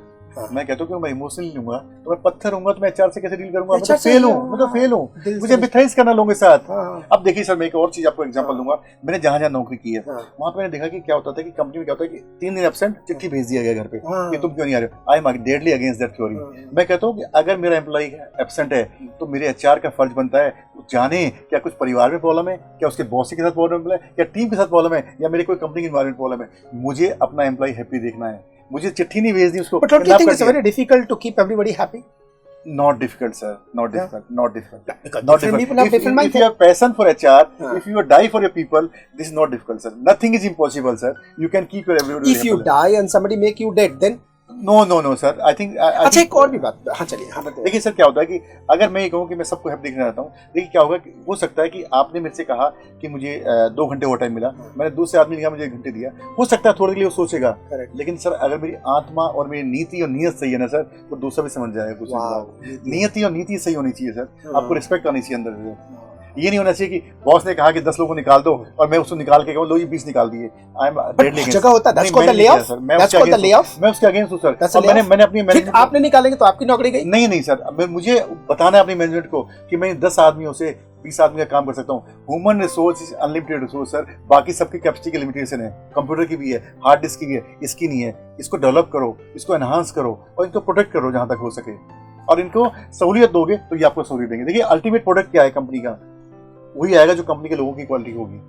मैं कहता हूँ कि मैं इमोशनली लूंगा तो मैं पत्थर हूँ तो मैं एचआर से कैसे डील करूंगा? मैं तो फेल हूँ, मुझे बिथराइज करना लोगों के साथ। अब देखिए सर, मैं एक और चीज आपको एग्जांपल दूंगा। मैंने जहां जहां नौकरी की है वहां पे मैंने देखा कि क्या होता था कि कंपनी में क्या होता है कि 3 दिन एब्सेंट, चिट्ठी भेज दिया गया घर पे कि तुम क्यों नहीं आ रहे हो। आई am deadly against that theory. मैं कहता हूँ कि अगर मेरा एम्प्लॉय एब्सेंट है तो मेरे एचआर का फर्ज बनता है जाने क्या कुछ परिवार में प्रॉब्लम है, क्या उसके बॉस के साथ प्रॉब्लम है, क्या टीम के साथ प्रॉब्लम है, या मेरे कोई कंपनी की एनवायरनमेंट प्रॉब्लम है। मुझे अपना एम्प्लॉय हैप्पी देखना है, मुझे चिट्ठी नहीं भेजनी उसको। But don't you think it's very difficult to keep everybody happy? Not difficult, sir. Not difficult. Not difficult. Because Not different difficult. people have different If you have passion for HR, if you die for your people, this is not difficult, sir. Nothing is impossible, sir. You can keep your everybody. If you die and somebody make you dead, then No, sir. I think. अच्छा, एक और भी बात। हाँ चलिए, हाँ बताइए। देखिए सर, क्या होता है कि अगर मैं ये कहूँ कि मैं सबको हैप्पी देखना चाहता हूँ, देखिए क्या होगा कि हो सकता है कि आपने मेरे से कहा कि मुझे 2 घंटे ओवर टाइम मिला, मैंने दूसरे आदमी ने कहा मुझे 1 घंटे दिया, हो सकता है थोड़े के लिए वो सोचेगा, लेकिन सर अगर मेरी आत्मा और मेरी नीति और नीयत सही है ना सर, तो दूसरा भी समझ जाएगा कुछ। नीयति और नीति सही होनी चाहिए सर, आपको रिस्पेक्ट आनी चाहिए अंदर से। ये नहीं होना चाहिए कि बॉस ने कहा कि 10 लोगों को निकाल दो और मैं उसको निकाल के कहूँ लो ये 20 निकाल दिए। आई एम डेडली अगेंस्ट। जगह होता है, that's called the layoff, that's called the layoff। मैं उसके अगेंस्ट हूँ सर। That's a और मैंने अपनी ठीक, मैनेजमेंट आपने निकालेंगे तो आपकी नौकरी गई। नहीं सर, मुझे बताना है अपनी मैनेजमेंट को कि मैं 10 आदमियों से 20 आदमी का काम कर सकता हूँ। Human resource is unlimited resource sir. बाकी सबकी कैपेसिटी की लिमिटेशन है, कंप्यूटर की भी है, हार्ड डिस्क की भी है, इसकी नहीं है। इसको डेवलप करो, इसको एनहांस करो और इनको प्रोटेक्ट करो जहां तक हो सके, और इनको सहूलियत दोगे तो ये आपको सहूलियत देंगे। देखिए अल्टीमेट प्रोडक्ट क्या है कंपनी का, वही आएगा जो कंपनी के लोगों की क्वालिटी होगी।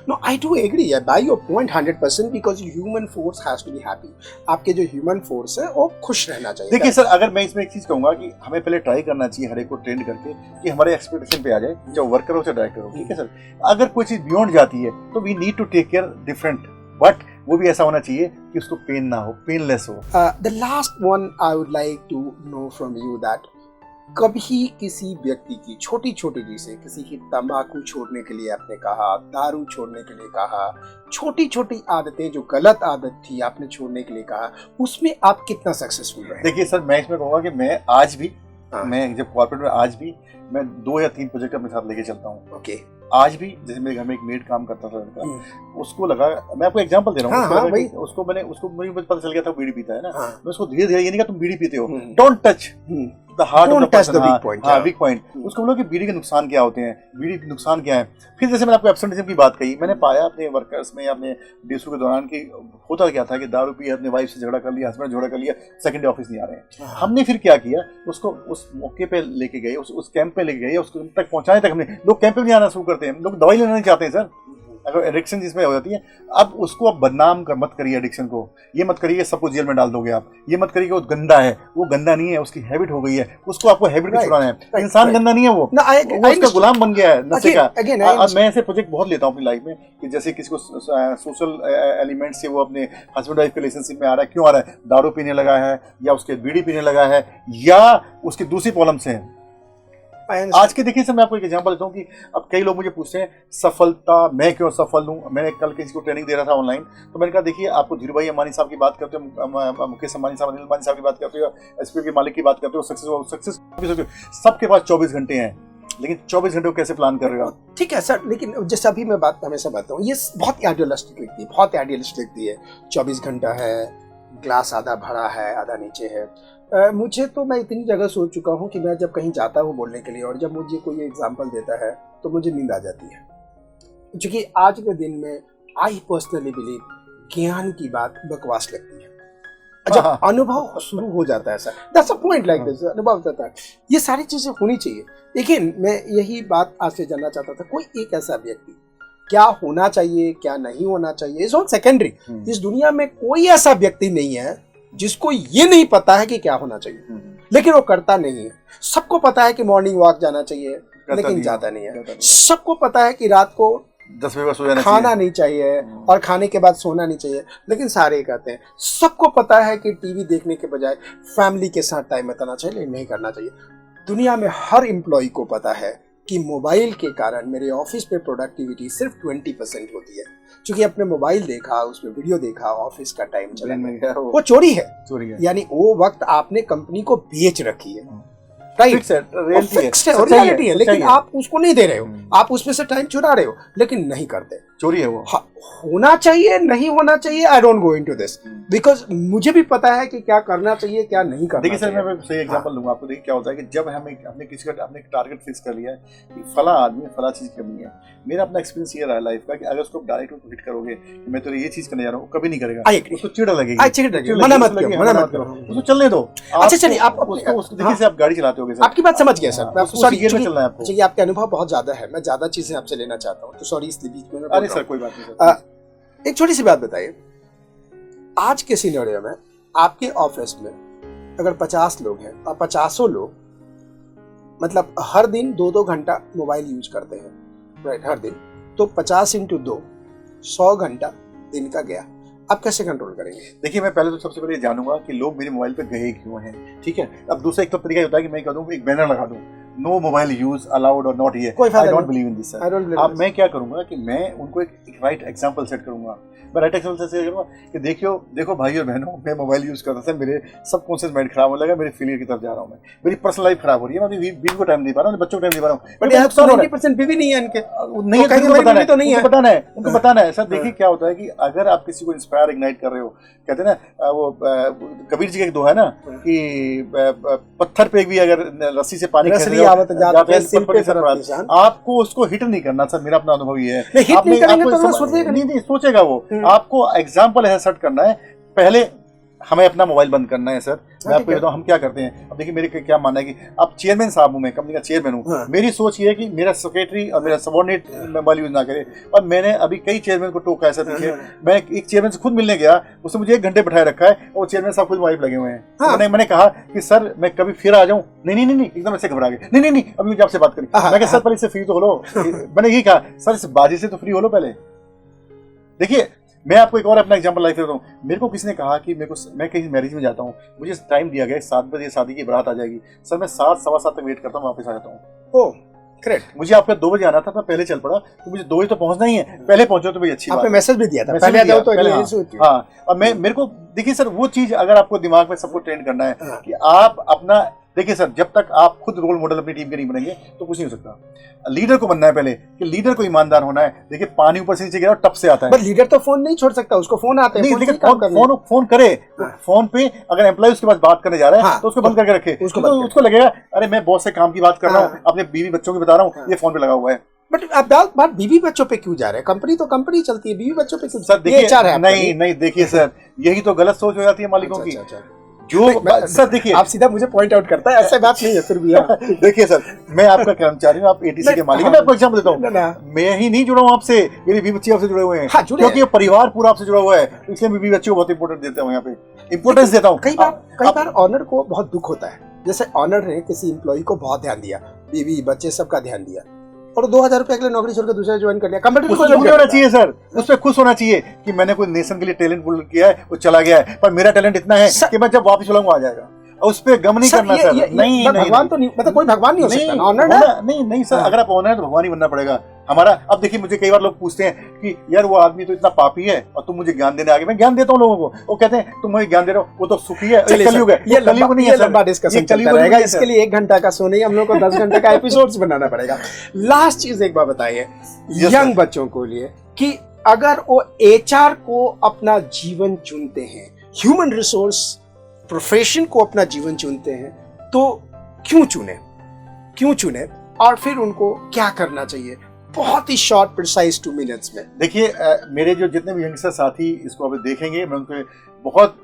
No, I do agree. I buy your point 100% because human force has to be happy. आपके जो human force है वो खुश रहना चाहिए। देखिए सर, अगर मैं इसमें एक चीज कहूंगा कि हमें पहले ट्राई करना चाहिए हर एक को ट्रेंड करके कि हमारे एक्सपेक्टेशन पे आ जाए, चाहे वर्कर हो चाहे डायरेक्टर हो, ठीक है सर। अगर कोई चीज बियॉन्ड जाती है तो we need to take care different, but वो भी ऐसा होना चाहिए कि उसको पेन ना हो, पेनलेस हो। The last one I would like to know from you that कभी किसी व्यक्ति की छोटी छोटी चीजें, किसी की तंबाकू छोड़ने के लिए आपने कहा, दारू छोड़ने के लिए कहा, छोटी छोटी आदतें जो गलत आदत थी आपने छोड़ने के लिए कहा, उसमें आप कितना सक्सेसफुल रहे? देखिए सर, मैं इसमें कहूँगा कि मैं आज भी, हाँ। मैं जब कॉर्पोरेट में आज भी मैं 2 या 3 प्रोजेक्ट अपने साथ लेके चलता हूँ। ओके। आज भी जैसे मेरे घर में एक मेड काम करता था लड़का, उसको लगा, मैं आपको एग्जांपल दे रहा हूँ, हाँ, उसको मुझे पता चल गया था बीड़ी पीता है ना, हाँ। मैं उसको धीरे धीरे, ये नहीं कहा तुम बीड़ी पीते हो, don't touch the heart of the person, weak point. उसको बोलो कि बीड़ी के नुकसान क्या होते हैं, बीड़ी के नुकसान क्या है। फिर जैसे मैंने आपको एब्सेंटिज्म की बात कही, मैंने पाया अपने वर्कर्स में, अपने डीएसओ के दौरान कि होता क्या था कि दारू पी, अपने वाइफ से झगड़ा कर लिया, हस्बैंड झगड़ा कर लिया, सेकंड डे ऑफिस नहीं आ रहे हैं। हमने फिर क्या किया, उसको उस मौके पे लेके गए, उस कैंप पे लेके गए, उसको तक पहुंचाने तक हमने, लोग कैंप पे नहीं आना शुरू करते हैं, लोग दवाई लेना नहीं चाहते हैं सर, अगर एडिक्शन जिसमें हो जाती है। अब उसको आप बदनाम कर मत करिए एडिक्शन को, ये मत करिए सबको जेल में डाल दोगे आप, ये मत करिए वो गंदा है, वो गंदा नहीं है, उसकी हैबिट हो गई है, उसको आपको हैबिट को छुड़ाना है। इंसान गंदा नहीं है, वो उसका गुलाम बन गया है नशे का। मैं ऐसे प्रोजेक्ट बहुत लेता हूँ अपनी लाइफ में कि जैसे किसी को सोशल एलिमेंट से वो अपने हस्बैंड वाइफ के रिलेशनशिप में आ रहा है, क्यों आ रहा है, दारू पीने लगा है, या उसके बीड़ी पीने लगा है, या उसकी दूसरी प्रॉब्लम्स हैं। आज के देखिए सर, मैं आपको एक एग्जांपल देता हूँ कि अब कई लोग मुझे पूछते हैं सफलता, मैं क्यों सफल हूँ। मैंने कल किसी को ट्रेनिंग दे रहा था ऑनलाइन, तो मैंने कहा देखिए, आपको धीरू भाई अंबानी साहब की बात करते हो, मुकेश अंबानी साहब, अनिल अंबानी साहब की बात करते हो, एसपीएल के मालिक की बात करते हो, सक्सेस सबके पास 24 घंटे हैं, लेकिन 24 घंटे को कैसे प्लान कर रहे हो? ठीक है सर, लेकिन जैसे अभी मैं बात हमेशा बताता हूँ, ये बहुत आइडियलिस्टिक लिखती है, बहुत आइडियलिस्टिक लिखती है। 24 घंटा है, ग्लास आधा भरा है आधा नीचे है। मुझे तो, मैं इतनी जगह सोच चुका हूँ कि मैं जब कहीं जाता हूँ बोलने के लिए और जब मुझे कोई एग्जांपल देता है तो मुझे नींद आ जाती है, क्योंकि आज के दिन में आई पर्सनली बिलीव ज्ञान की बात बकवास लगती है। जब अनुभव शुरू हो जाता है sir, that's a point like this, अनुभव होता है, ये सारी चीजें होनी चाहिए। लेकिन मैं यही बात आज से जानना चाहता था, कोई एक ऐसा व्यक्ति, क्या होना चाहिए क्या नहीं होना चाहिए इज ऑल सेकेंडरी। इस दुनिया में कोई ऐसा व्यक्ति नहीं है जिसको ये नहीं पता है कि क्या होना चाहिए, लेकिन वो करता नहीं है। सबको पता है कि मॉर्निंग वॉक जाना चाहिए, लेकिन जाता नहीं है। सबको पता है कि रात को 10 बजे सो जाना खाना नहीं चाहिए और खाने के बाद सोना नहीं चाहिए, लेकिन सारे कहते हैं। सबको पता है कि टीवी देखने के बजाय फैमिली के साथ टाइम बिताना चाहिए, लेकिन नहीं करना चाहिए। दुनिया में हर एम्प्लॉय को पता है कि मोबाइल के कारण मेरे ऑफिस पे प्रोडक्टिविटी सिर्फ 20% होती है, क्योंकि अपने मोबाइल देखा, उसमें वीडियो देखा, ऑफिस का टाइम चला गया, वो चोरी है। यानी वो वक्त आपने कंपनी को बेच रखी है, राइट? रियलिटी है, लेकिन आप उसको नहीं दे रहे हो, आप उसमें से टाइम चुरा रहे हो, लेकिन नहीं करते, चोरी है वो। होना चाहिए नहीं होना चाहिए, I don't go into this, because मुझे भी पता है कि क्या करना चाहिए क्या नहीं करना। देखिए सर, मैं सही एग्जांपल दूंगा आपको। देखिए क्या होता है कि जब हमने किसी का अपने टारगेट फिक्स कर लिया है कि फला आदमी फला चीज करनी है, मेरा अपना एक्सपीरियंस ये रहा है लाइफ का कि अगर उसको डायरेक्ट हिट करोगे कि मैं तो ये चीज करने जा रहा हूँ, कभी नहीं करेगा, उसको चिढ़ लगेगी, मना मत करो, उसको चलने दो। अच्छा चलिए, आप देखिए सर, आप गाड़ी चलाते होगे, आपकी बात समझ गया सर, सॉरी, चलना है आपको। आपके अनुभव बहुत ज्यादा है, मैं ज्यादा चीजें आपसे लेना चाहता हूँ, तो सॉरी इसलिए बीच में। अरे सर कोई बात नहीं। एक छोटी सी बात बताइए, आज के सिनेरियो में आपके ऑफिस में अगर 50 लोग हैं और 50 लोग मतलब हर दिन 2-2 घंटा मोबाइल यूज करते हैं, राइट, हर दिन, तो 50 × 2 100 घंटा दिन का गया, आप कैसे कंट्रोल करेंगे? देखिए, मैं पहले तो सबसे पहले जानूंगा कि लोग मेरे मोबाइल पे गए क्यों हैं, ठीक है। अब दूसरा एक तो तरीका होता है कि मैं कह दूं एक बैनर लगा दूं, नो मोबाइल यूज अलाउड और नॉट हियर, कोई फायदा आई डोंट नहीं। Believe in this I sir. don't believe अब this. मैं क्या करूंगा कि मैं उनको एक राइट एग्जांपल सेट करूंगा। मैं राइट एग्जांपल सेट करूंगा कि देखो भाई और बहनों, मैं मोबाइल यूज करता था, मेरे सबकॉन्शियस माइंड खराब होने लगा, मेरे फेलियर की तरफ जा रहा हूं, मैं मेरी पर्सनल लाइफ खराब हो रही है, मैं बीवी को टाइम नहीं दे पा रहा हूं, बच्चों को टाइम नहीं दे पा रहा हूं, बट मेरे यार नुकसान हो रहा है। 90% बीवी नहीं है इनके, नहीं है, तो कहेंगे उनको मेरी बताना बीवी तो नहीं है। उनको बताना है, उनको बताना है। सर देखिए क्या होता है कि अगर आप किसी को इंस्पायर इग्नाइट कर रहे हो, कहते हैं ना वो कबीर जी का एक दोहा है ना कि पत्थर पे भी अगर रस्सी से पानी खींच रसरी रहे हो, आवत जाते हैं, सिल पे सर सरक निशान। आपको उसको हिट नहीं करना। सर मेरा अपना अनुभव ये है, नहीं, hit नहीं करेंगे तो आपको सोचेगा नहीं सोचेगा वो। आपको एग्जाम्पल ऐसा सेट करना है। पहले हमें अपना मोबाइल बंद करना है सर। मैं आपको बताऊं हम क्या करते हैं। अब देखिए मेरे क्या मानना है कि अब चेयरमैन साहब हूं, मैं कंपनी का चेयरमैन हूं, मेरी सोच ये है कि मेरा सेक्रेटरी और मेरा सबऑर्डिनेट मोबाइल यूज ना करे। और मैंने अभी कई चेयरमैन को टोका है सर। पीछे मैं एक चेयरमैन से खुद मिलने गया, उसने मुझे 1 घंटे बैठाए रखा है और वो चेयरमैन साहब खुद वाइफ लगे हुए हैं। मैंने कहा कि सर मैं कभी फिर आ जाऊं। नहीं एकदम ऐसे घबरा गए, नहीं अभी मुझे आपसे बात करी। मैं कहा सर पहले इससे फ्री तो हो लो। मैंने यही कहा सर इस बाजी से तो फ्री हो लो पहले। देखिए मैं आपको एक और अपना एग्जांपल लाइफ देता हूँ। मेरे को किसी ने कहा कि मैं कहीं मैरिज में जाता हूँ, मुझे टाइम दिया गया 7 बजे शादी की बारात आ जाएगी। सर मैं 7 सवा 7 तक वेट करता हूँ, वापस आ जाता हूँ। करेक्ट। मुझे आपका 2 बजे आना था, मैं पहले चल पड़ा, तो मुझे 2 बजे तो पहुंचना ही है। पहले पहुंचो तो भाई अच्छी बात। आपने मैसेज भी दिया था मैसेज पहले आ दिया, जाओ तो पहले, हाँ। और मेरे को देखिए सर वो चीज अगर आपको दिमाग में सबको ट्रेंड करना है कि आप अपना, देखिए सर जब तक आप खुद रोल मॉडल अपनी टीम के नहीं बनेंगे तो कुछ नहीं हो सकता। लीडर को बनना है पहले, कि लीडर को ईमानदार होना है। देखिए पानी ऊपर से नीचे गिरा टप से आता है। बट लीडर तो फोन नहीं छोड़ सकता, उसको फोन आते हैं। नहीं लेकिन फोन करे तो फोन पे अगर एम्प्लॉय उसके पास बात करने जा रहा है तो उसको बंद करके रखे। उसको लगेगा अरे मैं बॉस से काम की बात कर रहा हूँ, अपने बीवी बच्चों की बता रहा हूँ, ये फोन पे लगा हुआ है। बट आप बात बीवी बच्चों पे क्यों जा रहे हैं? कंपनी तो कंपनी चलती है, बीवी बच्चों पे क्यों? सर देखिए नहीं देखिए सर यही तो गलत सोच हो जाती है मालिकों की। जो सर देखिए आप सीधा मुझे पॉइंट आउट करता है, ऐसे बात नहीं है फिर भी। देखिए सर मैं आपका कर्मचारी हूँ, आप एटीसी के मालिक हैं। मैं आपको एग्जांपल देता हूँ, मैं ही नहीं जुड़ा हूँ आपसे, मेरी बीवी बच्चे आपसे जुड़े हुए हैं। क्योंकि परिवार पूरा आपसे जुड़ा हुआ है, इसलिए मैं बीवी बच्चों को बहुत इंपोर्टेंट देता हूँ, यहाँ पे इंपोर्टेंस देता हूँ। कई बार ऑनर को बहुत दुख होता है, जैसे ऑनर ने किसी एम्प्लॉय को बहुत ध्यान दिया, बीवी बच्चे सबका ध्यान दिया, और 2000 रुपए के लिए नौकरी छोड़कर दूसरा ज्वाइन कर लिया। कंपनी को होना चाहिए सर, उस पर खुश होना चाहिए कि मैंने कोई नेशन के लिए टैलेंट पुल किया है, वो चला गया है, पर मेरा टैलेंट इतना है कि मैं जब वापस बुलाऊंगा आ जाएगा। उस पर गम नहीं करना सर। नहीं भगवान तो नहीं, मतलब कोई भगवान नहीं हो सकता ऑनर। नहीं सर, अगर आप ऑनर है तो भगवान ही बनना पड़ेगा हमारा। अब देखिए मुझे कई बार लोग पूछते हैं कि यार वो आदमी तो इतना पापी है और तुम मुझे ज्ञान देने आगे। मैं ज्ञान देता हूँ लोगों को, वो कहते हैं तुम मुझे ज्ञान दे रहे हो, वो तो सुखी है, कलयुग है। ये कलयुग नहीं है, लंबा डिस्कशन चलता रहेगा, इसके लिए 1 घंटा का शो नहीं, हम लोग को 10 घंटे का एपिसोड्स बनाना पड़ेगा। लास्ट चीज एक बार बताइए यंग बच्चों को लिए कि अगर वो एचआर को अपना जीवन चुनते हैं, ह्यूमन रिसोर्स प्रोफेशन को अपना जीवन चुनते हैं, तो क्यों चुने और फिर उनको क्या करना चाहिए? बहुत ही शॉर्ट प्रिसाइज 2 मिनट्स में। देखिए मेरे जो जितने भी यंगस्टर साथी इसको अभी देखेंगे, मैं उनको बहुत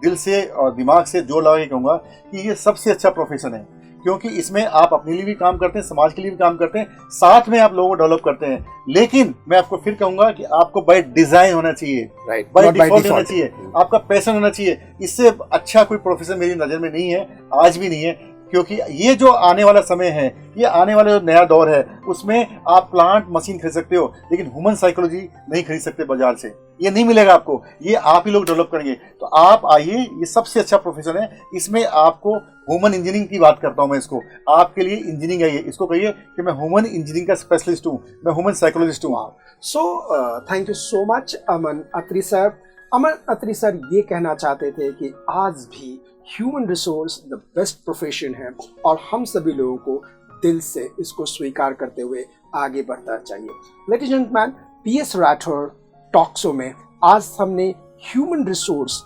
दिल से और दिमाग से जोर लगा के कहूँगा कि ये सबसे अच्छा प्रोफेशन है, क्योंकि इसमें आप अपने लिए भी काम करते हैं, समाज के लिए भी काम करते हैं, साथ में आप लोगों को डेवलप करते हैं। लेकिन मैं आपको फिर कहूंगा कि आपको बाय डिजाइन होना चाहिए, बाय डिफॉल्ट होना चाहिए, आपका पैशन होना चाहिए। इससे अच्छा कोई प्रोफेशन मेरी नजर में नहीं है, आज भी नहीं है। क्योंकि ये जो आने वाला समय है, ये आने वाला जो नया दौर है, उसमें आप प्लांट मशीन खरीद सकते हो, लेकिन ह्यूमन साइकोलॉजी नहीं खरीद सकते बाजार से। ये नहीं मिलेगा आपको, ये आप ही लोग डेवलप करेंगे। तो आप आइए, ये सबसे अच्छा प्रोफेशन है। इसमें आपको ह्यूमन इंजीनियरिंग की बात करता हूं मैं, इसको आपके लिए इंजीनियरिंग है। इसको कहिए कि मैं ह्यूमन इंजीनियरिंग का स्पेशलिस्ट हूं, मैं ह्यूमन साइकोलॉजिस्ट हूं। So thank you so much Aman Atri sir. Aman Atri sir ये कहना चाहते थे कि आज भी human resource the best profession है और हम सभी लोगों को दिल से इसको स्वीकार करते हुए आगे बढ़ना चाहिए। Ladies and gentleman, PS Rathore talk show में आज हमने ह्यूमन रिसोर्स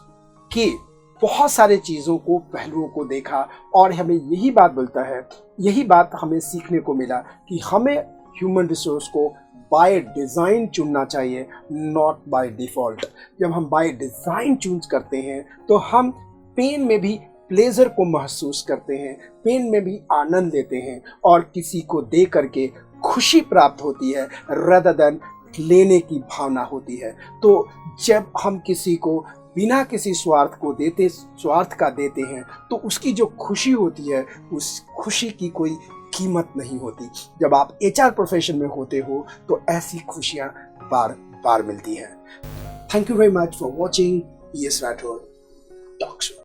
के बहुत सारे चीज़ों को, पहलुओं को देखा और हमें यही बात बोलता है, यही बात हमें सीखने को मिला कि हमें ह्यूमन रिसोर्स को बाय डिज़ाइन चुनना चाहिए, नॉट बाय डिफ़ॉल्ट। जब हम बाय डिज़ाइन चूज करते हैं तो हम पेन में भी प्लेजर को महसूस करते हैं, पेन में भी आनंद लेते हैं और किसी को दे करके खुशी प्राप्त होती है rather than लेने की भावना होती है। तो जब हम किसी को बिना किसी स्वार्थ का देते हैं तो उसकी जो खुशी होती है, उस खुशी की कोई कीमत नहीं होती। जब आप एचआर प्रोफेशन में होते हो तो ऐसी खुशियां बार बार मिलती हैं। Thank you very much for watching PS Rathore talk show.